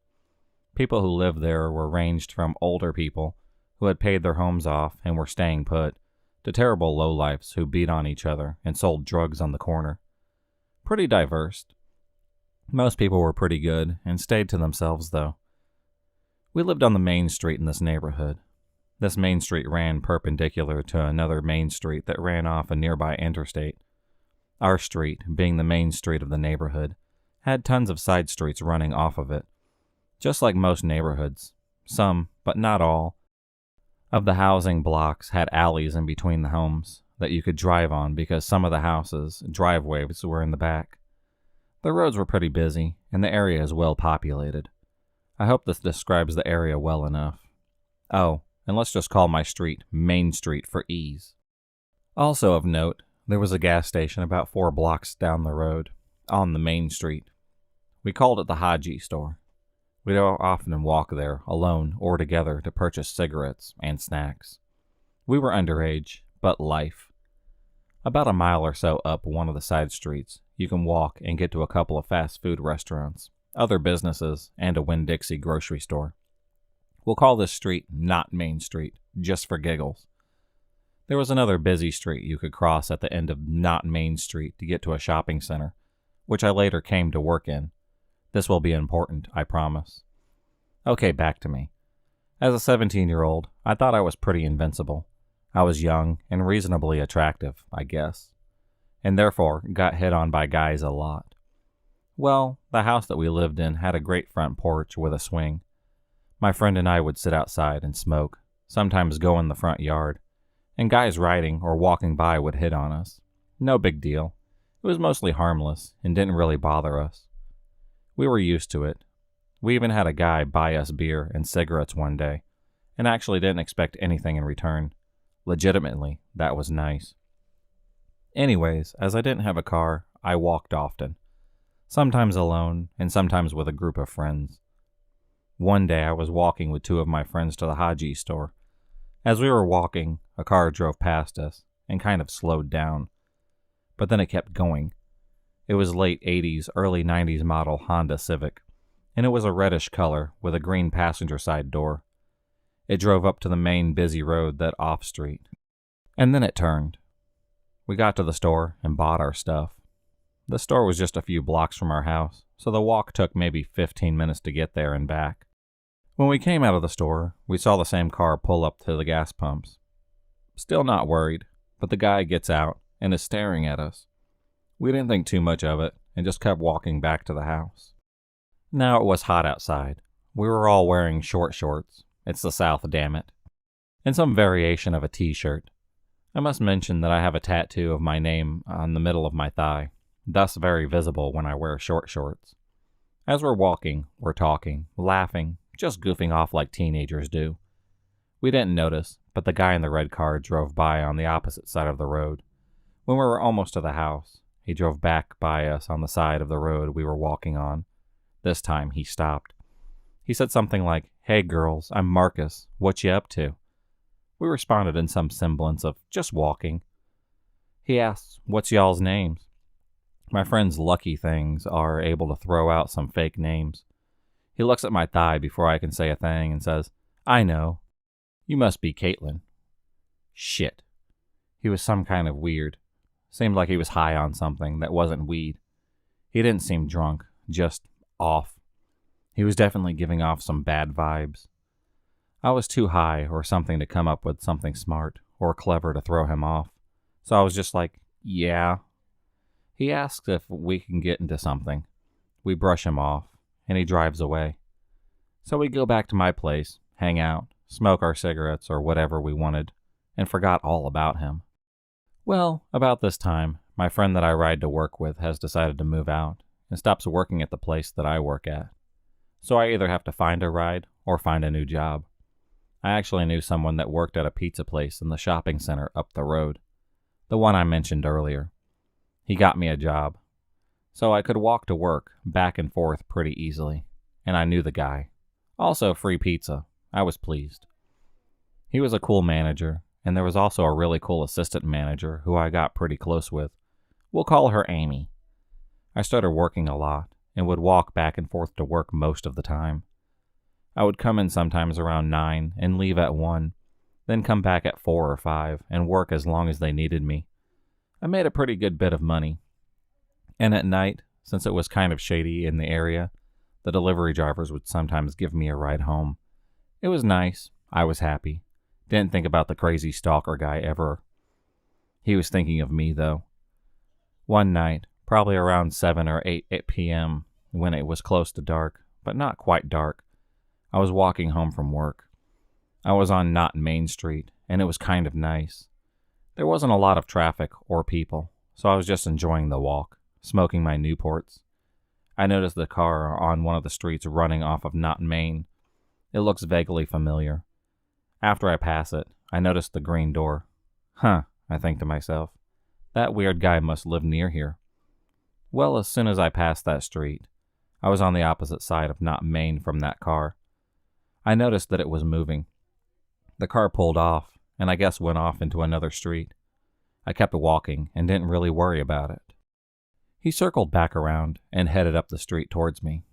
People who lived there were ranged from older people who had paid their homes off and were staying put, to terrible lowlifes who beat on each other and sold drugs on the corner. Pretty diverse. Most people were pretty good and stayed to themselves, though. We lived on the main street in this neighborhood. This main street ran perpendicular to another main street that ran off a nearby interstate. Our street, being the main street of the neighborhood, had tons of side streets running off of it. Just like most neighborhoods, some, but not all, of the housing blocks had alleys in between the homes that you could drive on because some of the houses' driveways were in the back. The roads were pretty busy, and the area is well populated. I hope this describes the area well enough. Oh, and let's just call my street Main Street for ease. Also of note, there was a gas station about 4 blocks down the road, on the main street. We called it the Haji store. We'd often walk there, alone or together, to purchase cigarettes and snacks. We were underage, but life. About a mile or so up one of the side streets, you can walk and get to a couple of fast food restaurants, other businesses, and a Winn-Dixie grocery store. We'll call this street not Main Street, just for giggles. There was another busy street you could cross at the end of not Main Street to get to a shopping center, which I later came to work in. This will be important, I promise. Okay, back to me. As a 17-year-old, I thought I was pretty invincible. I was young and reasonably attractive, I guess, and therefore got hit on by guys a lot. Well, the house that we lived in had a great front porch with a swing. My friend and I would sit outside and smoke, sometimes go in the front yard, and guys riding or walking by would hit on us. No big deal. It was mostly harmless and didn't really bother us. We were used to it. We even had a guy buy us beer and cigarettes one day, and actually didn't expect anything in return. Legitimately, that was nice. Anyways, as I didn't have a car, I walked often. Sometimes alone, and sometimes with a group of friends. One day I was walking with 2 of my friends to the Haji store. As we were walking, a car drove past us, and kind of slowed down. But then it kept going. It was late 80s, early 90s model Honda Civic, and it was a reddish color with a green passenger side door. It drove up to the main busy road that off-street. And then it turned. We got to the store and bought our stuff. The store was just a few blocks from our house, so the walk took maybe 15 minutes to get there and back. When we came out of the store, we saw the same car pull up to the gas pumps. Still not worried, but the guy gets out and is staring at us. We didn't think too much of it and just kept walking back to the house. Now it was hot outside. We were all wearing short shorts. It's the South, damn it. And some variation of a t-shirt. I must mention that I have a tattoo of my name on the middle of my thigh, thus very visible when I wear short shorts. As we're walking, we're talking, laughing, just goofing off like teenagers do. We didn't notice, but the guy in the red car drove by on the opposite side of the road. When we were almost to the house, he drove back by us on the side of the road we were walking on. This time he stopped. He said something like, "Hey girls, I'm Marcus. What you up to?" We responded in some semblance of just walking. He asks, "What's y'all's names?" My friend's lucky things are able to throw out some fake names. He looks at my thigh before I can say a thing and says, "I know. You must be Caitlin." Shit. He was some kind of weird. Seemed like he was high on something that wasn't weed. He didn't seem drunk, just off. He was definitely giving off some bad vibes. I was too high or something to come up with something smart or clever to throw him off, so I was just like, "Yeah." He asks if we can get into something. We brush him off, and he drives away. So we go back to my place, hang out, smoke our cigarettes or whatever we wanted, and forgot all about him. Well, about this time, my friend that I ride to work with has decided to move out and stops working at the place that I work at. So I either have to find a ride or find a new job. I actually knew someone that worked at a pizza place in the shopping center up the road, the one I mentioned earlier. He got me a job, so I could walk to work back and forth pretty easily, and I knew the guy. Also free pizza. I was pleased. He was a cool manager, and there was also a really cool assistant manager who I got pretty close with. We'll call her Amy. I started working a lot and would walk back and forth to work most of the time. I would come in sometimes around 9 and leave at 1, then come back at 4 or 5 and work as long as they needed me. I made a pretty good bit of money. And at night, since it was kind of shady in the area, the delivery drivers would sometimes give me a ride home. It was nice. I was happy. Didn't think about the crazy stalker guy ever. He was thinking of me, though. One night, probably around 7 or 8 p.m., when it was close to dark, but not quite dark, I was walking home from work. I was on not Main Street, and it was kind of nice. There wasn't a lot of traffic or people, so I was just enjoying the walk, smoking my Newports. I noticed the car on one of the streets running off of Not Main. It looks vaguely familiar. After I pass it, I noticed the green door. Huh, I think to myself. That weird guy must live near here. Well, as soon as I passed that street, I was on the opposite side of Not Main from that car. I noticed that it was moving. The car pulled off, and I guess went off into another street. I kept walking and didn't really worry about it. He circled back around and headed up the street towards me.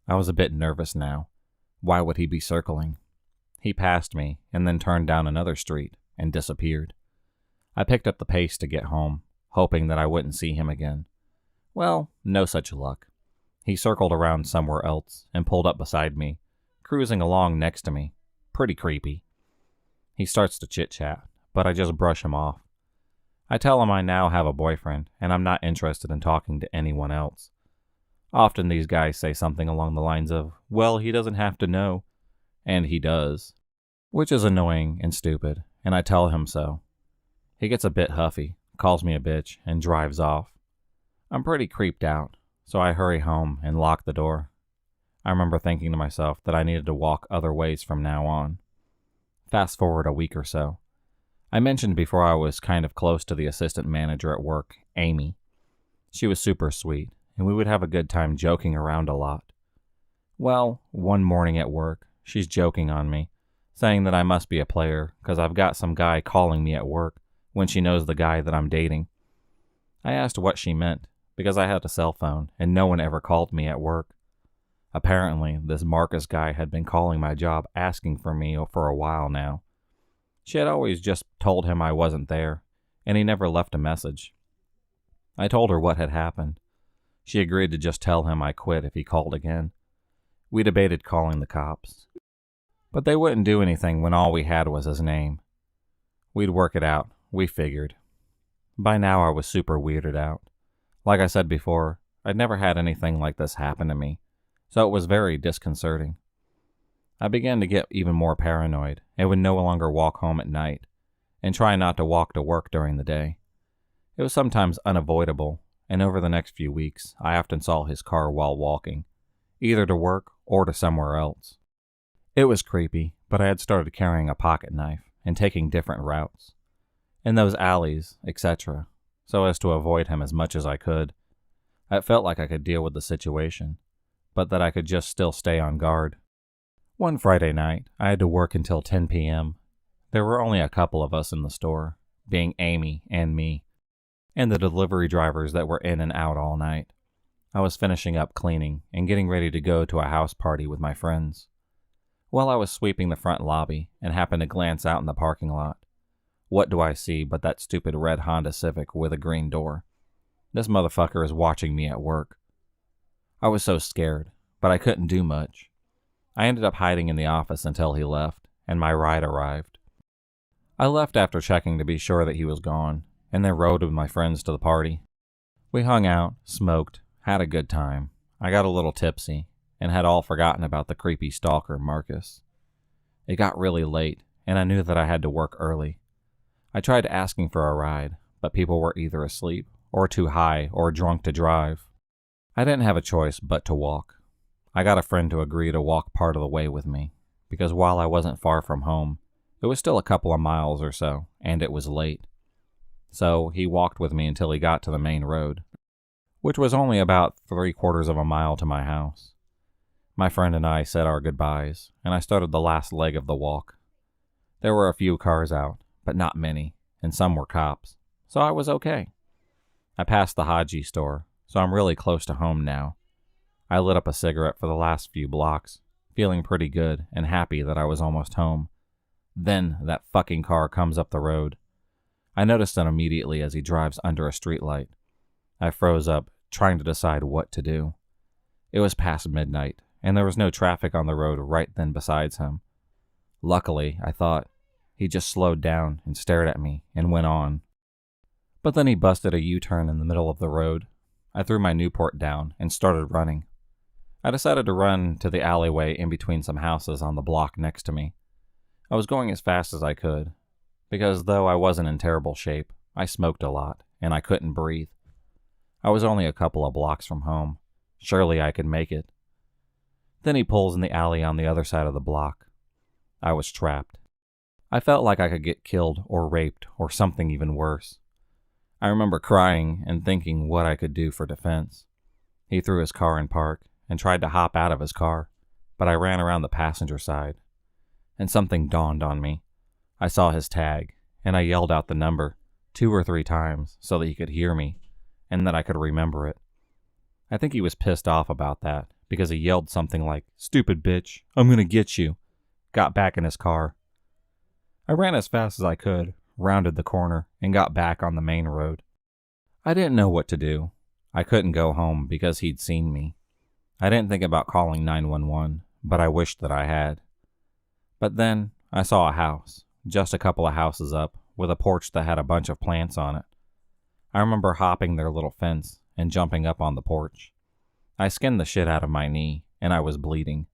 I was a bit nervous now. Why would he be circling? He passed me and then turned down another street and disappeared. I picked up the pace to get home, hoping that I wouldn't see him again. Well, no such luck. He circled around somewhere else and pulled up beside me, cruising along next to me. Pretty creepy. He starts to chit-chat, but I just brush him off. I tell him I now have a boyfriend, and I'm not interested in talking to anyone else. Often these guys say something along the lines of, well, he doesn't have to know. And he does. Which is annoying and stupid, and I tell him so. He gets a bit huffy, calls me a bitch, and drives off. I'm pretty creeped out, so I hurry home and lock the door. I remember thinking to myself that I needed to walk other ways from now on. Fast forward a week or so. I mentioned before I was kind of close to the assistant manager at work, Amy. She was super sweet, and we would have a good time joking around a lot. Well, one morning at work, she's joking on me, saying that I must be a player because I've got some guy calling me at work when she knows the guy that I'm dating. I asked what she meant, because I had a cell phone and no one ever called me at work. Apparently, this Marcus guy had been calling my job asking for me for a while now. She had always just told him I wasn't there, and he never left a message. I told her what had happened. She agreed to just tell him I quit if he called again. We debated calling the cops, but they wouldn't do anything when all we had was his name. We'd work it out, we figured. By now I was super weirded out. Like I said before, I'd never had anything like this happen to me, so it was very disconcerting. I began to get even more paranoid and would no longer walk home at night and try not to walk to work during the day. It was sometimes unavoidable, and over the next few weeks, I often saw his car while walking, either to work or to somewhere else. It was creepy, but I had started carrying a pocket knife and taking different routes, in those alleys, etc., so as to avoid him as much as I could. I felt like I could deal with the situation, but that I could just still stay on guard. One Friday night, I had to work until 10 p.m. There were only a couple of us in the store, being Amy and me, and the delivery drivers that were in and out all night. I was finishing up cleaning and getting ready to go to a house party with my friends. Well, I was sweeping the front lobby and happened to glance out in the parking lot. What do I see but that stupid red Honda Civic with a green door? This motherfucker is watching me at work. I was so scared, but I couldn't do much. I ended up hiding in the office until he left, and my ride arrived. I left after checking to be sure that he was gone, and then rode with my friends to the party. We hung out, smoked, had a good time. I got a little tipsy, and had all forgotten about the creepy stalker, Marcus. It got really late, and I knew that I had to work early. I tried asking for a ride, but people were either asleep, or too high, or drunk to drive. I didn't have a choice but to walk. I got a friend to agree to walk part of the way with me, because while I wasn't far from home, it was still a couple of miles or so, and it was late. So he walked with me until he got to the main road, which was only about 3/4 of a mile to my house. My friend and I said our goodbyes, and I started the last leg of the walk. There were a few cars out, but not many, and some were cops, so I was okay. I passed the Haji store, so I'm really close to home now. I lit up a cigarette for the last few blocks, feeling pretty good and happy that I was almost home. Then that fucking car comes up the road. I noticed it immediately as he drives under a streetlight. I froze up, trying to decide what to do. It was past midnight, and there was no traffic on the road right then besides him. Luckily, I thought, he just slowed down and stared at me and went on. But then he busted a U-turn in the middle of the road. I threw my Newport down and started running. I decided to run to the alleyway in between some houses on the block next to me. I was going as fast as I could, because though I wasn't in terrible shape, I smoked a lot, and I couldn't breathe. I was only a couple of blocks from home. Surely I could make it. Then he pulls in the alley on the other side of the block. I was trapped. I felt like I could get killed or raped or something even worse. I remember crying and thinking what I could do for defense. He threw his car in park and tried to hop out of his car, but I ran around the passenger side. And something dawned on me. I saw his tag, and I yelled out the number 2 or 3 times so that he could hear me, and that I could remember it. I think he was pissed off about that, because he yelled something like, "Stupid bitch, I'm gonna get you," got back in his car. I ran as fast as I could, rounded the corner, and got back on the main road. I didn't know what to do. I couldn't go home because he'd seen me. I didn't think about calling 911, but I wished that I had. But then I saw a house, just a couple of houses up, with a porch that had a bunch of plants on it. I remember hopping their little fence and jumping up on the porch. I skinned the shit out of my knee, and I was bleeding.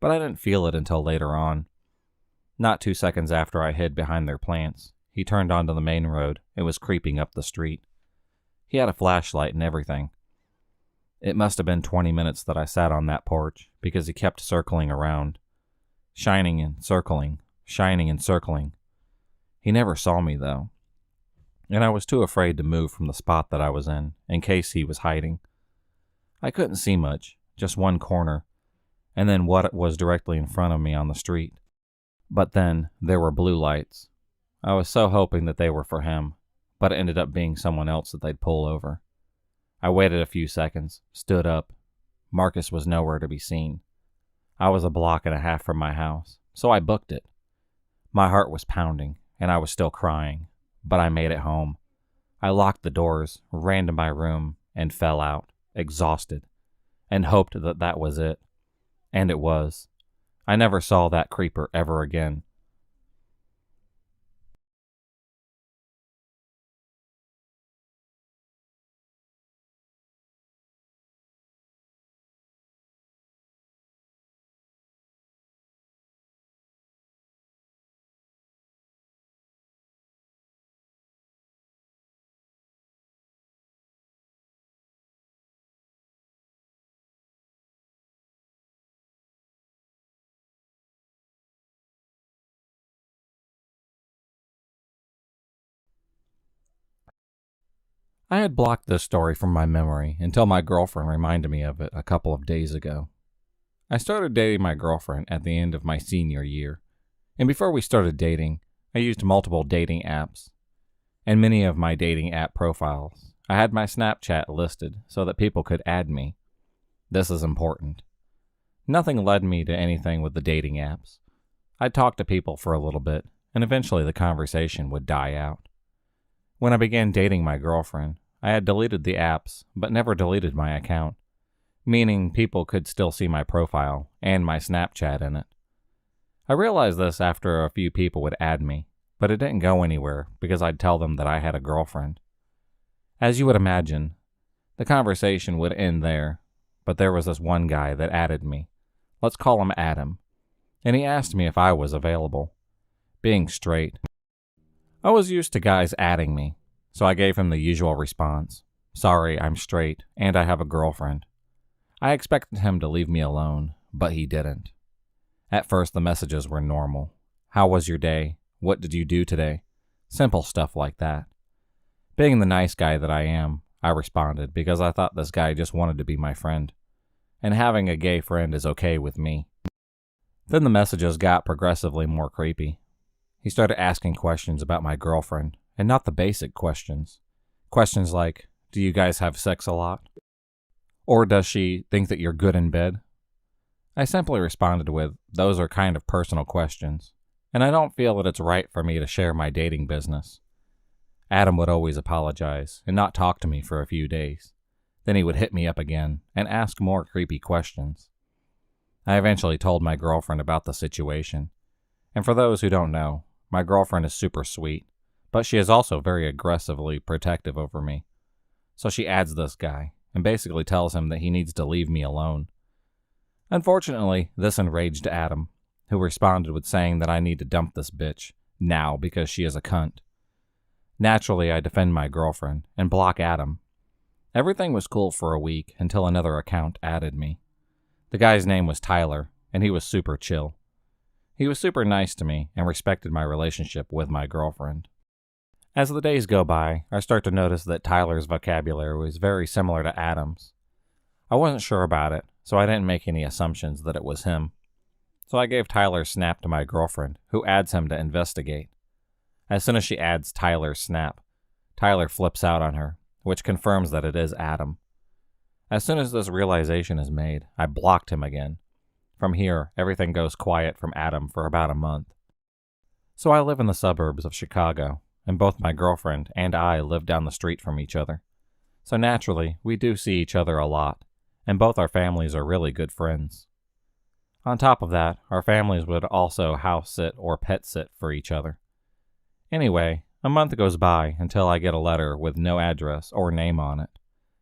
But I didn't feel it until later on. Not 2 seconds after I hid behind their plants, he turned onto the main road and was creeping up the street. He had a flashlight and everything. It must have been 20 minutes that I sat on that porch, because he kept circling around. Shining and circling, shining and circling. He never saw me, though. And I was too afraid to move from the spot that I was in case he was hiding. I couldn't see much, just one corner, and then what was directly in front of me on the street. But then there were blue lights. I was so hoping that they were for him, but it ended up being someone else that they'd pull over. I waited a few seconds, stood up. Marcus was nowhere to be seen. I was a block and a half from my house, so I booked it. My heart was pounding, and I was still crying, but I made it home. I locked the doors, ran to my room, and fell out, exhausted, and hoped that that was it. And it was. I never saw that creeper ever again. I had blocked this story from my memory until my girlfriend reminded me of it a couple of days ago. I started dating my girlfriend at the end of my senior year, and before we started dating, I used multiple dating apps. In many of my dating app profiles, I had my Snapchat listed so that people could add me. This is important. Nothing led me to anything with the dating apps. I'd talk to people for a little bit, and eventually the conversation would die out. When I began dating my girlfriend, I had deleted the apps, but never deleted my account, meaning people could still see my profile and my Snapchat in it. I realized this after a few people would add me, but it didn't go anywhere because I'd tell them that I had a girlfriend. As you would imagine, the conversation would end there, but there was this one guy that added me. Let's call him Adam. And he asked me if I was available. Being straight, I was used to guys adding me, so I gave him the usual response. Sorry, I'm straight, and I have a girlfriend. I expected him to leave me alone, but he didn't. At first, the messages were normal. How was your day? What did you do today? Simple stuff like that. Being the nice guy that I am, I responded because I thought this guy just wanted to be my friend. And having a gay friend is okay with me. Then the messages got progressively more creepy. He started asking questions about my girlfriend, and not the basic questions. Questions like, do you guys have sex a lot? Or does she think that you're good in bed? I simply responded with, those are kind of personal questions, and I don't feel that it's right for me to share my dating business. Adam would always apologize and not talk to me for a few days. Then he would hit me up again and ask more creepy questions. I eventually told my girlfriend about the situation. And for those who don't know, my girlfriend is super sweet, but she is also very aggressively protective over me. So she adds this guy and basically tells him that he needs to leave me alone. Unfortunately, this enraged Adam, who responded with saying that I need to dump this bitch now because she is a cunt. Naturally, I defend my girlfriend and block Adam. Everything was cool for a week until another account added me. The guy's name was Tyler, and he was super chill. He was super nice to me and respected my relationship with my girlfriend. As the days go by, I start to notice that Tyler's vocabulary was very similar to Adam's. I wasn't sure about it, so I didn't make any assumptions that it was him. So I gave Tyler's snap to my girlfriend, who adds him to investigate. As soon as she adds Tyler's snap, Tyler flips out on her, which confirms that it is Adam. As soon as this realization is made, I blocked him again. From here, everything goes quiet from Adam for about a month. So I live in the suburbs of Chicago, and both my girlfriend and I live down the street from each other. So naturally, we do see each other a lot, and both our families are really good friends. On top of that, our families would also house sit or pet sit for each other. Anyway, a month goes by until I get a letter with no address or name on it,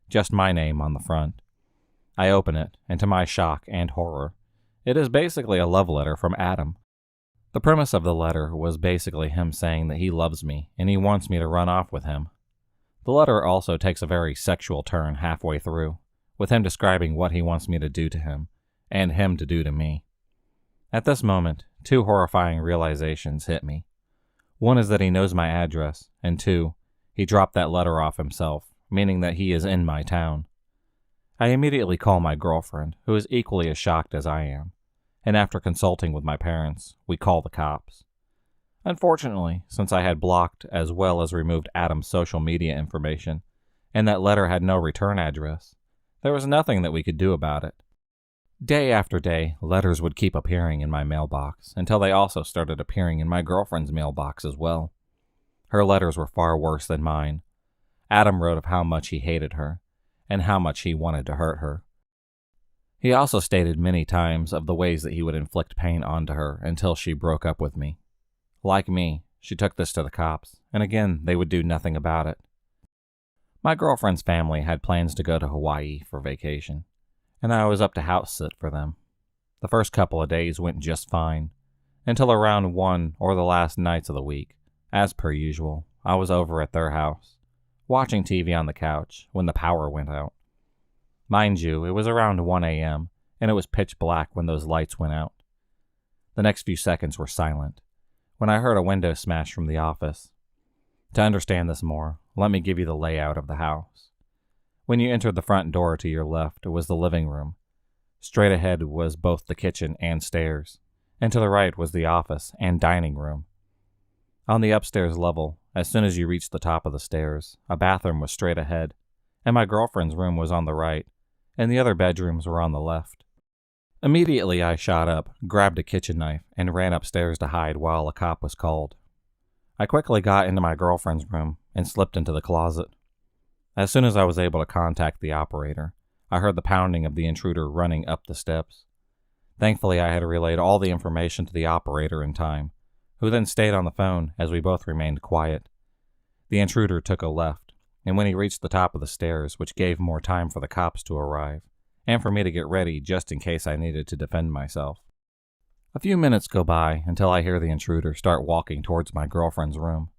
just my name on the front. I open it, and to my shock and horror, it is basically a love letter from Adam. The premise of the letter was basically him saying that he loves me and he wants me to run off with him. The letter also takes a very sexual turn halfway through, with him describing what he wants me to do to him and him to do to me. At this moment, two horrifying realizations hit me. One is that he knows my address, and two, he dropped that letter off himself, meaning that he is in my town. I immediately call my girlfriend, who is equally as shocked as I am, and after consulting with my parents, we call the cops. Unfortunately, since I had blocked as well as removed Adam's social media information, and that letter had no return address, there was nothing that we could do about it. Day after day, letters would keep appearing in my mailbox, until they also started appearing in my girlfriend's mailbox as well. Her letters were far worse than mine. Adam wrote of how much he hated her, and how much he wanted to hurt her. He also stated many times of the ways that he would inflict pain onto her until she broke up with me. Like me, she took this to the cops, and again, they would do nothing about it. My girlfriend's family had plans to go to Hawaii for vacation, and I was up to house sit for them. The first couple of days went just fine, until around one or the last nights of the week. As per usual, I was over at their house, watching TV on the couch when the power went out. Mind you, it was around 1 a.m., and it was pitch black when those lights went out. The next few seconds were silent, when I heard a window smash from the office. To understand this more, let me give you the layout of the house. When you entered the front door to your left was the living room. Straight ahead was both the kitchen and stairs, and to the right was the office and dining room. On the upstairs level, as soon as you reached the top of the stairs, a bathroom was straight ahead, and my girlfriend's room was on the right, and the other bedrooms were on the left. Immediately I shot up, grabbed a kitchen knife, and ran upstairs to hide while a cop was called. I quickly got into my girlfriend's room and slipped into the closet. As soon as I was able to contact the operator, I heard the pounding of the intruder running up the steps. Thankfully, I had relayed all the information to the operator in time, who then stayed on the phone as we both remained quiet. The intruder took a left, and when he reached the top of the stairs, which gave more time for the cops to arrive, and for me to get ready just in case I needed to defend myself. A few minutes go by until I hear the intruder start walking towards my girlfriend's room.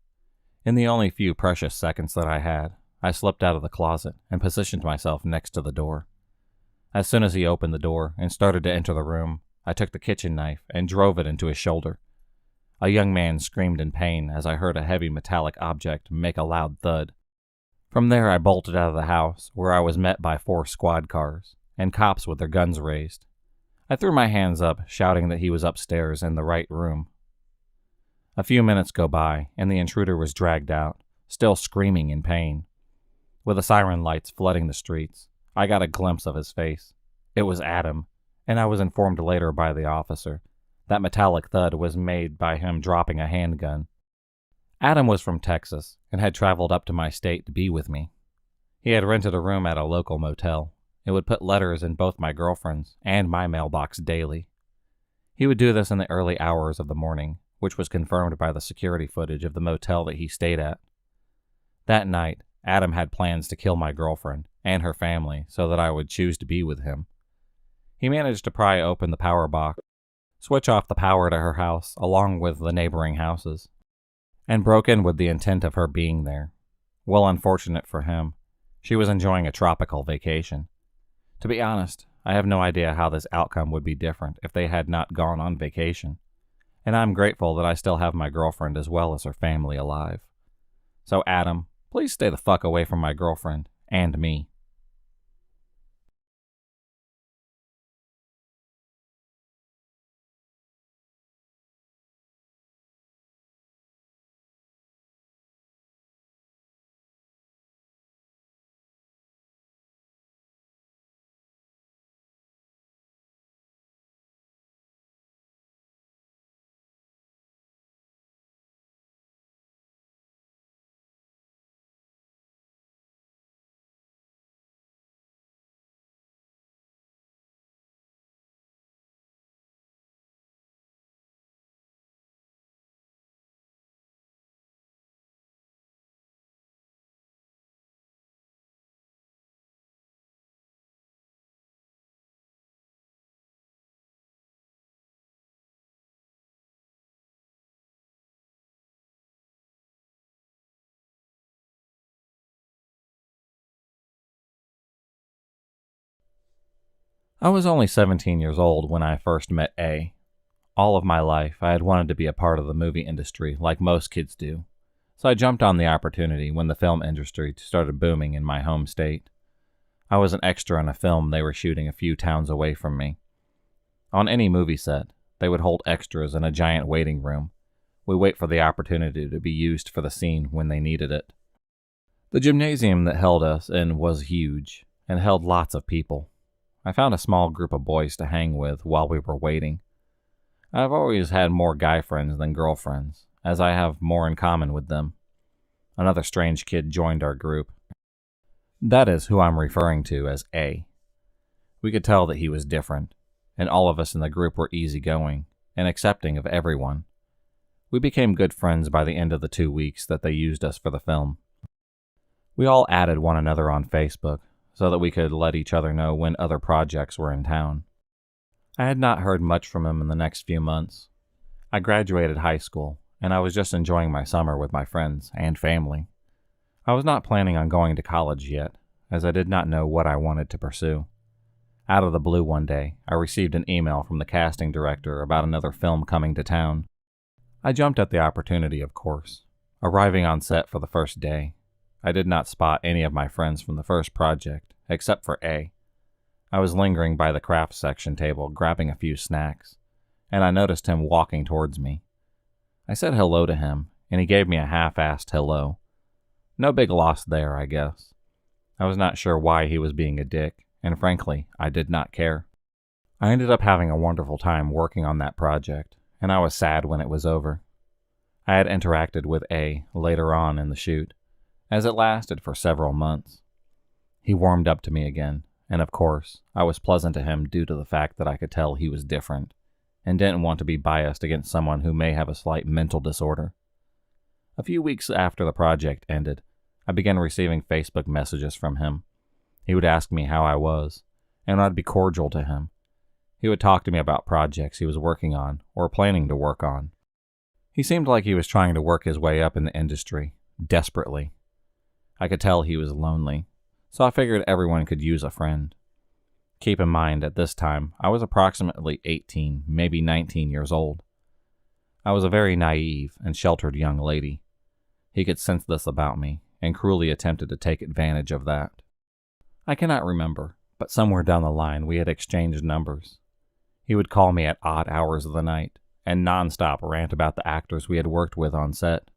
In the only few precious seconds that I had, I slipped out of the closet and positioned myself next to the door. As soon as he opened the door and started to enter the room, I took the kitchen knife and drove it into his shoulder. A young man screamed in pain as I heard a heavy metallic object make a loud thud. From there, I bolted out of the house, where I was met by 4 squad cars and cops with their guns raised. I threw my hands up, shouting that he was upstairs in the right room. A few minutes go by, and the intruder was dragged out, still screaming in pain. With the siren lights flooding the streets, I got a glimpse of his face. It was Adam, and I was informed later by the officer that metallic thud was made by him dropping a handgun. Adam was from Texas and had traveled up to my state to be with me. He had rented a room at a local motel and would put letters in both my girlfriend's and my mailbox daily. He would do this in the early hours of the morning, which was confirmed by the security footage of the motel that he stayed at. That night, Adam had plans to kill my girlfriend and her family so that I would choose to be with him. He managed to pry open the power box, switch off the power to her house along with the neighboring houses, and broke in with the intent of her being there. Well, unfortunate for him, she was enjoying a tropical vacation. To be honest, I have no idea how this outcome would be different if they had not gone on vacation, and I'm grateful that I still have my girlfriend as well as her family alive. So Adam, please stay the fuck away from my girlfriend and me. I was only 17 years old when I first met A. All of my life, I had wanted to be a part of the movie industry like most kids do, so I jumped on the opportunity when the film industry started booming in my home state. I was an extra in a film they were shooting a few towns away from me. On any movie set, they would hold extras in a giant waiting room. We wait for the opportunity to be used for the scene when they needed it. The gymnasium that held us in was huge and held lots of people. I found a small group of boys to hang with while we were waiting. I've always had more guy friends than girlfriends, as I have more in common with them. Another strange kid joined our group. That is who I'm referring to as A. We could tell that he was different, and all of us in the group were easygoing and accepting of everyone. We became good friends by the end of the 2 weeks that they used us for the film. We all added one another on Facebook so that we could let each other know when other projects were in town. I had not heard much from him in the next few months. I graduated high school, and I was just enjoying my summer with my friends and family. I was not planning on going to college yet, as I did not know what I wanted to pursue. Out of the blue one day, I received an email from the casting director about another film coming to town. I jumped at the opportunity, of course. Arriving on set for the first day, I did not spot any of my friends from the first project, except for A. I was lingering by the craft section table, grabbing a few snacks, and I noticed him walking towards me. I said hello to him, and he gave me a half-assed hello. No big loss there, I guess. I was not sure why he was being a dick, and frankly, I did not care. I ended up having a wonderful time working on that project, and I was sad when it was over. I had interacted with A later on in the shoot, as it lasted for several months. He warmed up to me again, and of course, I was pleasant to him due to the fact that I could tell he was different, and didn't want to be biased against someone who may have a slight mental disorder. A few weeks after the project ended, I began receiving Facebook messages from him. He would ask me how I was, and I'd be cordial to him. He would talk to me about projects he was working on or planning to work on. He seemed like he was trying to work his way up in the industry, desperately. I could tell he was lonely, so I figured everyone could use a friend. Keep in mind, at this time, I was approximately 18, maybe 19 years old. I was a very naive and sheltered young lady. He could sense this about me, and cruelly attempted to take advantage of that. I cannot remember, but somewhere down the line we had exchanged numbers. He would call me at odd hours of the night, and nonstop rant about the actors we had worked with on set.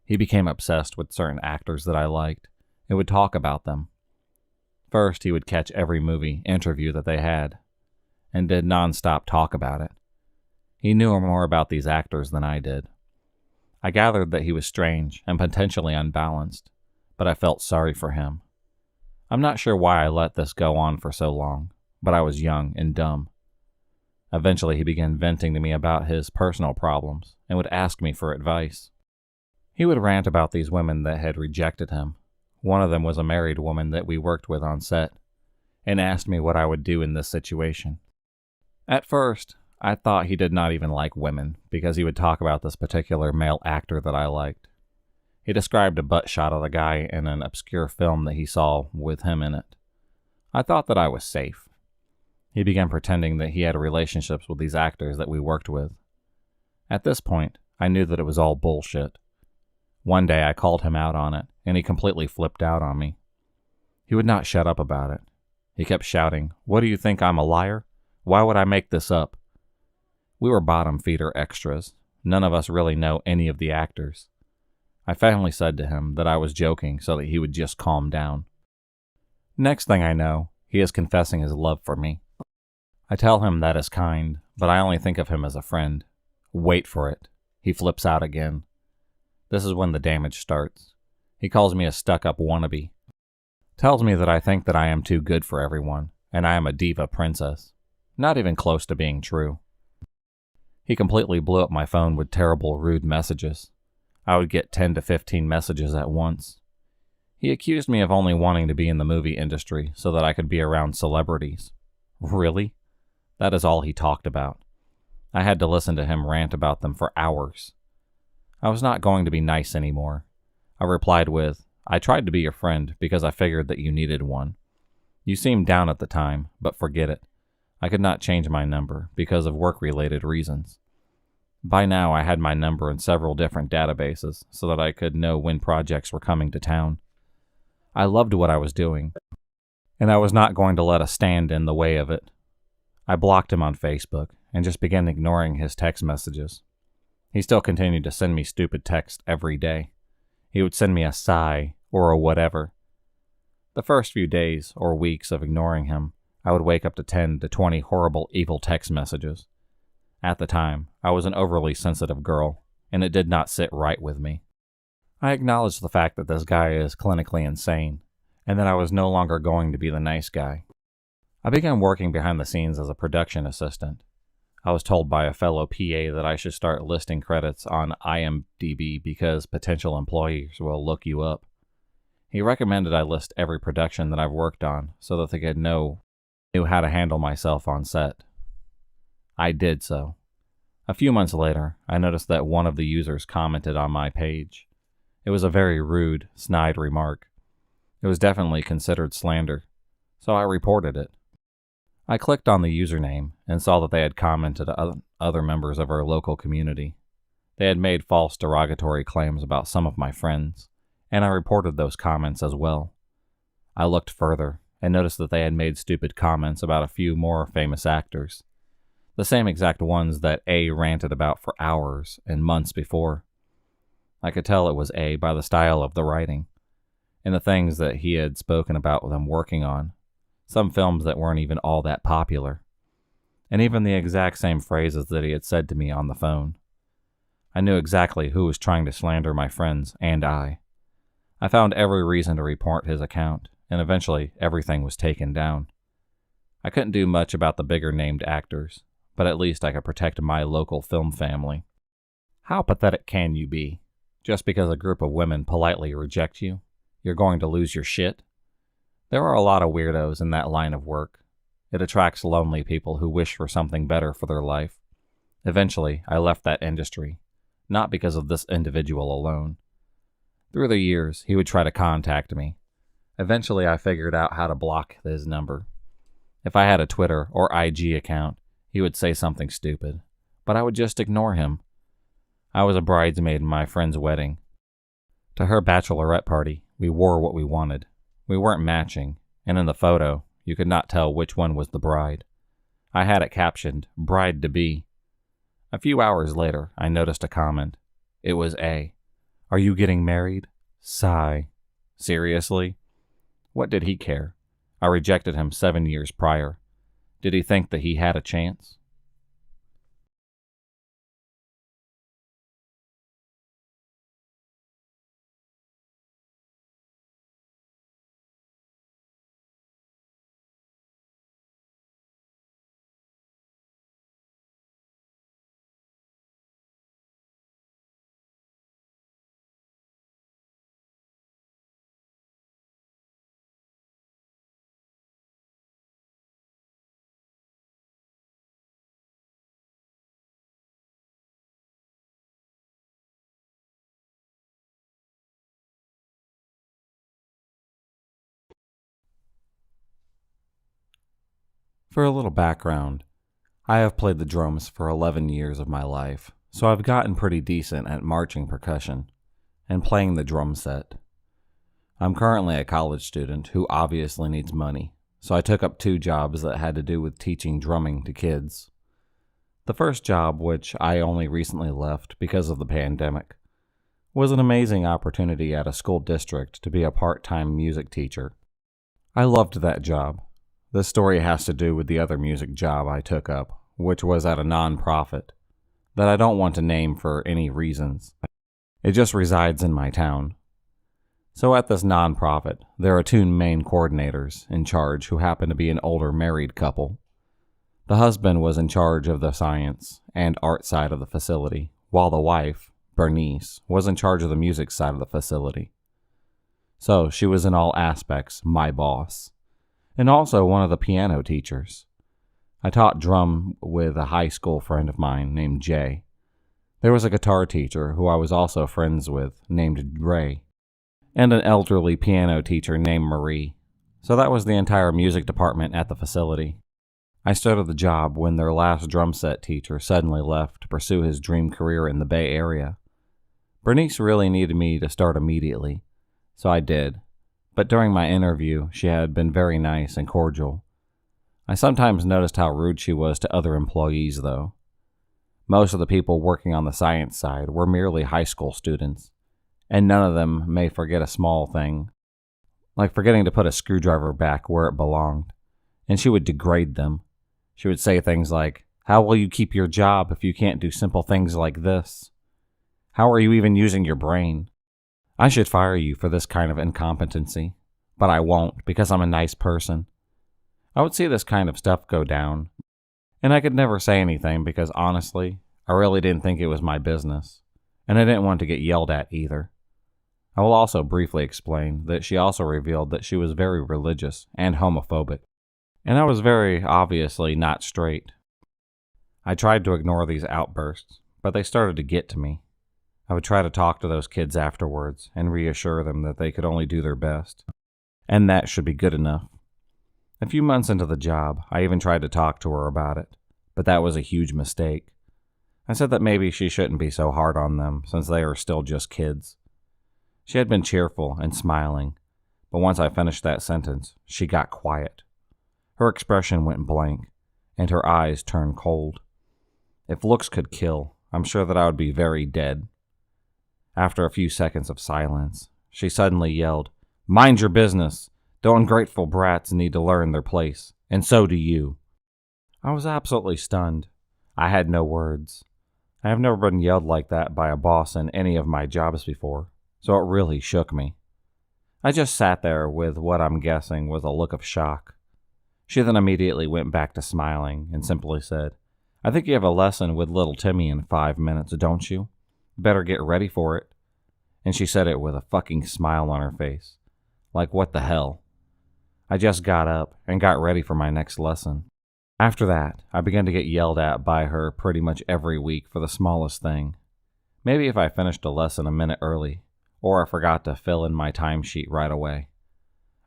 He became obsessed with certain actors that I liked, and would talk about them. First, he would catch every movie interview that they had, and did nonstop talk about it. He knew more about these actors than I did. I gathered that he was strange and potentially unbalanced, but I felt sorry for him. I'm not sure why I let this go on for so long, but I was young and dumb. Eventually, he began venting to me about his personal problems and would ask me for advice. He would rant about these women that had rejected him. One of them was a married woman that we worked with on set, and asked me what I would do in this situation. At first, I thought he did not even like women, because he would talk about this particular male actor that I liked. He described a butt shot of the guy in an obscure film that he saw with him in it. I thought that I was safe. He began pretending that he had relationships with these actors that we worked with. At this point, I knew that it was all bullshit. One day I called him out on it, and he completely flipped out on me. He would not shut up about it. He kept shouting, "What do you think, I'm a liar? Why would I make this up?" We were bottom feeder extras. None of us really know any of the actors. I finally said to him that I was joking so that he would just calm down. Next thing I know, he is confessing his love for me. I tell him that is kind, but I only think of him as a friend. Wait for it. He flips out again. This is when the damage starts. He calls me a stuck-up wannabe. Tells me that I think that I am too good for everyone, and I am a diva princess. Not even close to being true. He completely blew up my phone with terrible, rude messages. I would get 10 to 15 messages at once. He accused me of only wanting to be in the movie industry so that I could be around celebrities. Really? That is all he talked about. I had to listen to him rant about them for hours. I was not going to be nice anymore. I replied with, "I tried to be your friend because I figured that you needed one. You seemed down at the time, but forget it. I could not change my number because of work-related reasons." By now, I had my number in several different databases so that I could know when projects were coming to town. I loved what I was doing, and I was not going to let a stand in the way of it. I blocked him on Facebook and just began ignoring his text messages. He still continued to send me stupid texts every day. He would send me a sigh or a whatever. The first few days or weeks of ignoring him, I would wake up to 10 to 20 horrible, evil text messages. At the time, I was an overly sensitive girl, and it did not sit right with me. I acknowledged the fact that this guy is clinically insane, and that I was no longer going to be the nice guy. I began working behind the scenes as a production assistant. I was told by a fellow PA that I should start listing credits on IMDb because potential employers will look you up. He recommended I list every production that I've worked on so that they knew how to handle myself on set. I did so. A few months later, I noticed that one of the users commented on my page. It was a very rude, snide remark. It was definitely considered slander, so I reported it. I clicked on the username and saw that they had commented on other members of our local community. They had made false derogatory claims about some of my friends, and I reported those comments as well. I looked further and noticed that they had made stupid comments about a few more famous actors. The same exact ones that A ranted about for hours and months before. I could tell it was A by the style of the writing, and the things that he had spoken about them working on. Some films that weren't even all that popular, and even the exact same phrases that he had said to me on the phone. I knew exactly who was trying to slander my friends and I. I found every reason to report his account, and eventually everything was taken down. I couldn't do much about the bigger named actors, but at least I could protect my local film family. How pathetic can you be? Just because a group of women politely reject you, you're going to lose your shit? There are a lot of weirdos in that line of work. It attracts lonely people who wish for something better for their life. Eventually, I left that industry, not because of this individual alone. Through the years, he would try to contact me. Eventually, I figured out how to block his number. If I had a Twitter or IG account, he would say something stupid, but I would just ignore him. I was a bridesmaid in my friend's wedding. To her bachelorette party, we wore what we wanted. We weren't matching, and in the photo, you could not tell which one was the bride. I had it captioned, "Bride-to-be." A few hours later, I noticed a comment. It was A. "Are you getting married?" Sigh. Seriously? What did he care? I rejected him 7 years prior. Did he think that he had a chance? For a little background, I have played the drums for 11 years of my life, so I've gotten pretty decent at marching percussion and playing the drum set. I'm currently a college student who obviously needs money, so I took up 2 jobs that had to do with teaching drumming to kids. The first job, which I only recently left because of the pandemic, was an amazing opportunity at a school district to be a part-time music teacher. I loved that job. This story has to do with the other music job I took up, which was at a non-profit that I don't want to name for any reasons. It just resides in my town. So at this non-profit, there are 2 main coordinators in charge who happen to be an older married couple. The husband was in charge of the science and art side of the facility, while the wife, Bernice, was in charge of the music side of the facility. So she was in all aspects my boss, and also one of the piano teachers. I taught drum with a high school friend of mine named Jay. There was a guitar teacher who I was also friends with named Ray, and an elderly piano teacher named Marie. So that was the entire music department at the facility. I started the job when their last drum set teacher suddenly left to pursue his dream career in the Bay Area. Bernice really needed me to start immediately, so I did. But during my interview, she had been very nice and cordial. I sometimes noticed how rude she was to other employees, though. Most of the people working on the science side were merely high school students, and none of them may forget a small thing, like forgetting to put a screwdriver back where it belonged, and she would degrade them. She would say things like, "How will you keep your job if you can't do simple things like this? How are you even using your brain? I should fire you for this kind of incompetency, but I won't because I'm a nice person." I would see this kind of stuff go down, and I could never say anything because honestly, I really didn't think it was my business, and I didn't want to get yelled at either. I will also briefly explain that she also revealed that she was very religious and homophobic, and I was very obviously not straight. I tried to ignore these outbursts, but they started to get to me. I would try to talk to those kids afterwards and reassure them that they could only do their best, and that should be good enough. A few months into the job, I even tried to talk to her about it, but that was a huge mistake. I said that maybe she shouldn't be so hard on them since they are still just kids. She had been cheerful and smiling, but once I finished that sentence, she got quiet. Her expression went blank, and her eyes turned cold. If looks could kill, I'm sure that I would be very dead. After a few seconds of silence, she suddenly yelled, "Mind your business! The ungrateful brats need to learn their place, and so do you." I was absolutely stunned. I had no words. I have never been yelled like that by a boss in any of my jobs before, so it really shook me. I just sat there with what I'm guessing was a look of shock. She then immediately went back to smiling and simply said, "I think you have a lesson with little Timmy in 5 minutes, don't you? Better get ready for it." And she said it with a fucking smile on her face. Like, what the hell? I just got up and got ready for my next lesson. After that, I began to get yelled at by her pretty much every week for the smallest thing. Maybe if I finished a lesson a minute early, or I forgot to fill in my timesheet right away.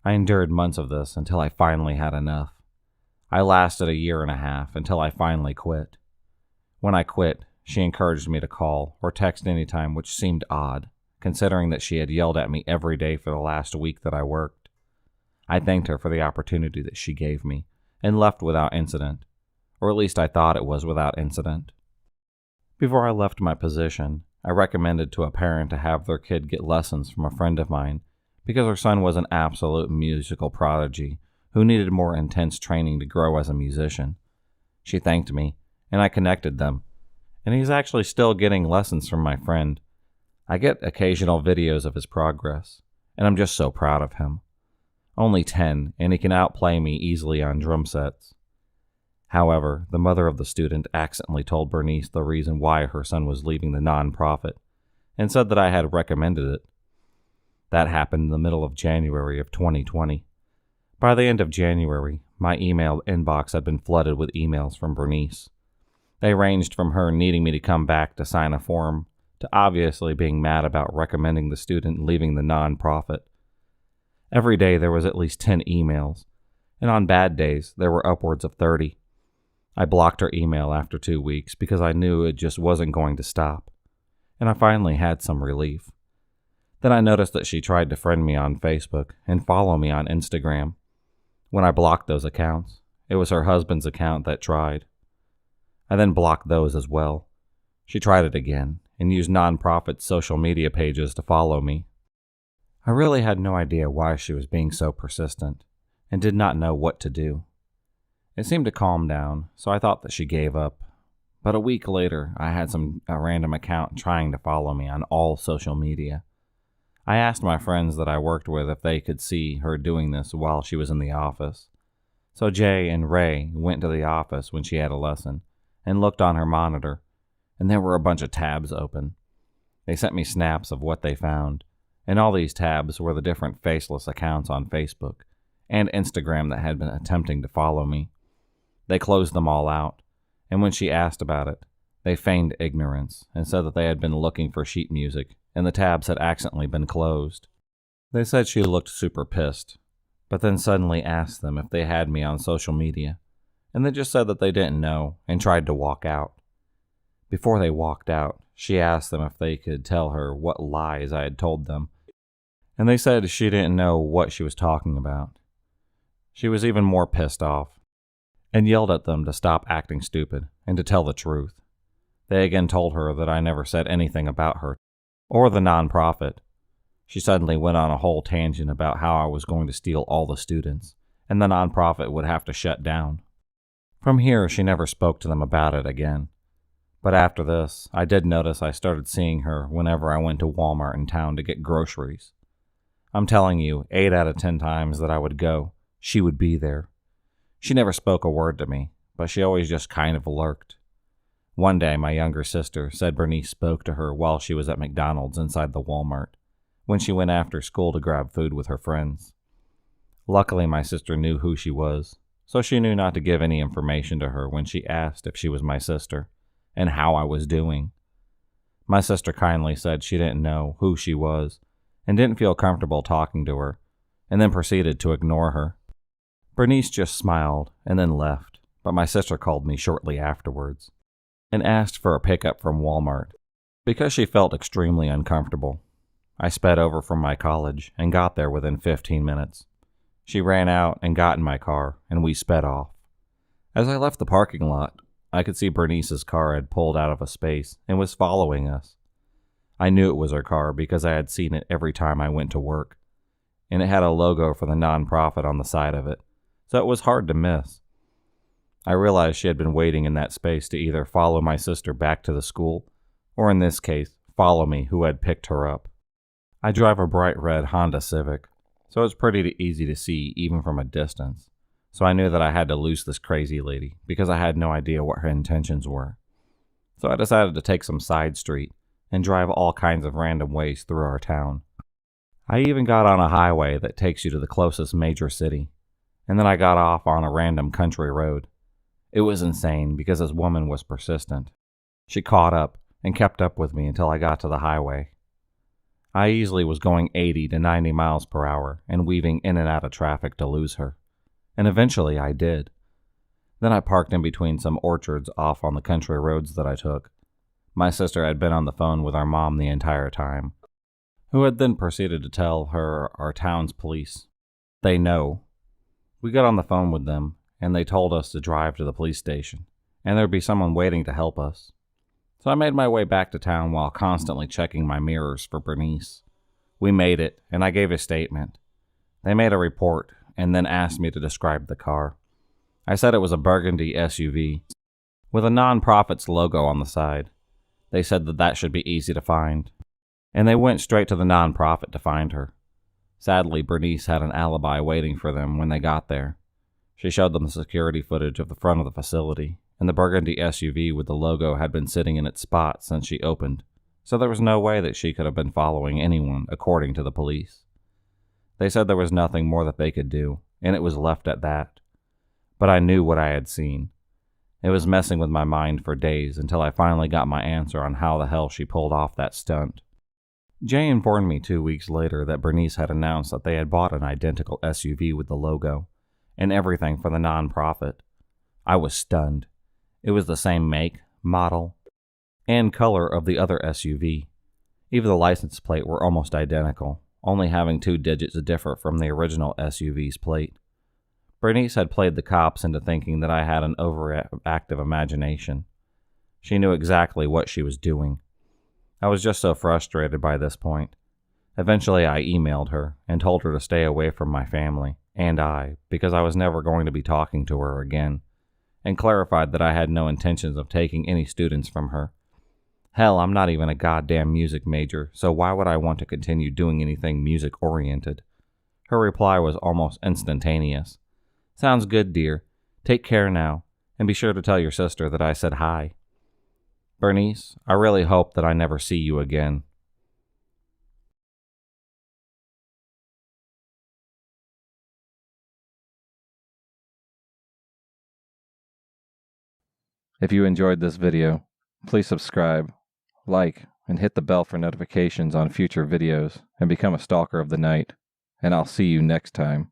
I endured months of this until I finally had enough. I lasted a year and a half until I finally quit. When I quit, she encouraged me to call or text anytime, which seemed odd, considering that she had yelled at me every day for the last week that I worked. I thanked her for the opportunity that she gave me and left without incident, or at least I thought it was without incident. Before I left my position, I recommended to a parent to have their kid get lessons from a friend of mine because her son was an absolute musical prodigy who needed more intense training to grow as a musician. She thanked me, and I connected them, and he's actually still getting lessons from my friend. I get occasional videos of his progress, and I'm just so proud of him. Only 10, and he can outplay me easily on drum sets. However, the mother of the student accidentally told Bernice the reason why her son was leaving the non-profit, and said that I had recommended it. That happened in the middle of January of 2020. By the end of January, my email inbox had been flooded with emails from Bernice. They ranged from her needing me to come back to sign a form, to obviously being mad about recommending the student leaving the non-profit. Every day there was at least 10 emails, and on bad days there were upwards of 30. I blocked her email after 2 weeks because I knew it just wasn't going to stop, and I finally had some relief. Then I noticed that she tried to friend me on Facebook and follow me on Instagram. When I blocked those accounts, it was her husband's account that tried. I then blocked those as well. She tried it again and used non-profit social media pages to follow me. I really had no idea why she was being so persistent and did not know what to do. It seemed to calm down, so I thought that she gave up. But a week later, I had a random account trying to follow me on all social media. I asked my friends that I worked with if they could see her doing this while she was in the office. So Jay and Ray went to the office when she had a lesson and looked on her monitor, and there were a bunch of tabs open. They sent me snaps of what they found, and all these tabs were the different faceless accounts on Facebook and Instagram that had been attempting to follow me. They closed them all out, and when she asked about it, they feigned ignorance and said that they had been looking for sheet music and the tabs had accidentally been closed. They said she looked super pissed, but then suddenly asked them if they had me on social media, and they just said that they didn't know and tried to walk out. Before they walked out, she asked them if they could tell her what lies I had told them, and they said she didn't know what she was talking about. She was even more pissed off and yelled at them to stop acting stupid and to tell the truth. They again told her that I never said anything about her or the non-profit. She suddenly went on a whole tangent about how I was going to steal all the students and the non-profit would have to shut down. From here, she never spoke to them about it again. But after this, I did notice I started seeing her whenever I went to Walmart in town to get groceries. I'm telling you, 8 out of 10 times that I would go, she would be there. She never spoke a word to me, but she always just kind of lurked. One day, my younger sister said Bernice spoke to her while she was at McDonald's inside the Walmart, when she went after school to grab food with her friends. Luckily, my sister knew who she was, so she knew not to give any information to her when she asked if she was my sister and how I was doing. My sister kindly said she didn't know who she was and didn't feel comfortable talking to her, and then proceeded to ignore her. Bernice just smiled and then left, but my sister called me shortly afterwards and asked for a pickup from Walmart because she felt extremely uncomfortable. I sped over from my college and got there within 15 minutes. She ran out and got in my car, and we sped off. As I left the parking lot, I could see Bernice's car had pulled out of a space and was following us. I knew it was her car because I had seen it every time I went to work, and it had a logo for the non-profit on the side of it, so it was hard to miss. I realized she had been waiting in that space to either follow my sister back to the school, or in this case, follow me who had picked her up. I drive a bright red Honda Civic, so it's pretty easy to see even from a distance, so I knew that I had to loose this crazy lady because I had no idea what her intentions were. So I decided to take some side street and drive all kinds of random ways through our town. I even got on a highway that takes you to the closest major city, and then I got off on a random country road. It was insane because this woman was persistent. She caught up and kept up with me until I got to the highway. I easily was going 80 to 90 miles per hour and weaving in and out of traffic to lose her. And eventually I did. Then I parked in between some orchards off on the country roads that I took. My sister had been on the phone with our mom the entire time, who had then proceeded to tell her our town's police. They know. We got on the phone with them, and they told us to drive to the police station, and there'd be someone waiting to help us. So I made my way back to town while constantly checking my mirrors for Bernice. We made it, and I gave a statement. They made a report, and then asked me to describe the car. I said it was a burgundy SUV, with a non-profits logo on the side. They said that should be easy to find, and they went straight to the non-profit to find her. Sadly, Bernice had an alibi waiting for them when they got there. She showed them the security footage of the front of the facility, and the burgundy SUV with the logo had been sitting in its spot since she opened, so there was no way that she could have been following anyone, according to the police. They said there was nothing more that they could do, and it was left at that. But I knew what I had seen. It was messing with my mind for days until I finally got my answer on how the hell she pulled off that stunt. Jay informed me 2 weeks later that Bernice had announced that they had bought an identical SUV with the logo, and everything for the non-profit. I was stunned. It was the same make, model, and color of the other SUV. Even the license plate were almost identical, only having 2 digits different from the original SUV's plate. Bernice had played the cops into thinking that I had an overactive imagination. She knew exactly what she was doing. I was just so frustrated by this point. Eventually I emailed her and told her to stay away from my family, because I was never going to be talking to her again, and clarified that I had no intentions of taking any students from her. Hell, I'm not even a goddamn music major, so why would I want to continue doing anything music-oriented? Her reply was almost instantaneous. Sounds good, dear. Take care now, and be sure to tell your sister that I said hi. Bernice, I really hope that I never see you again. If you enjoyed this video, please subscribe, like, and hit the bell for notifications on future videos, and become a stalker of the night. And I'll see you next time.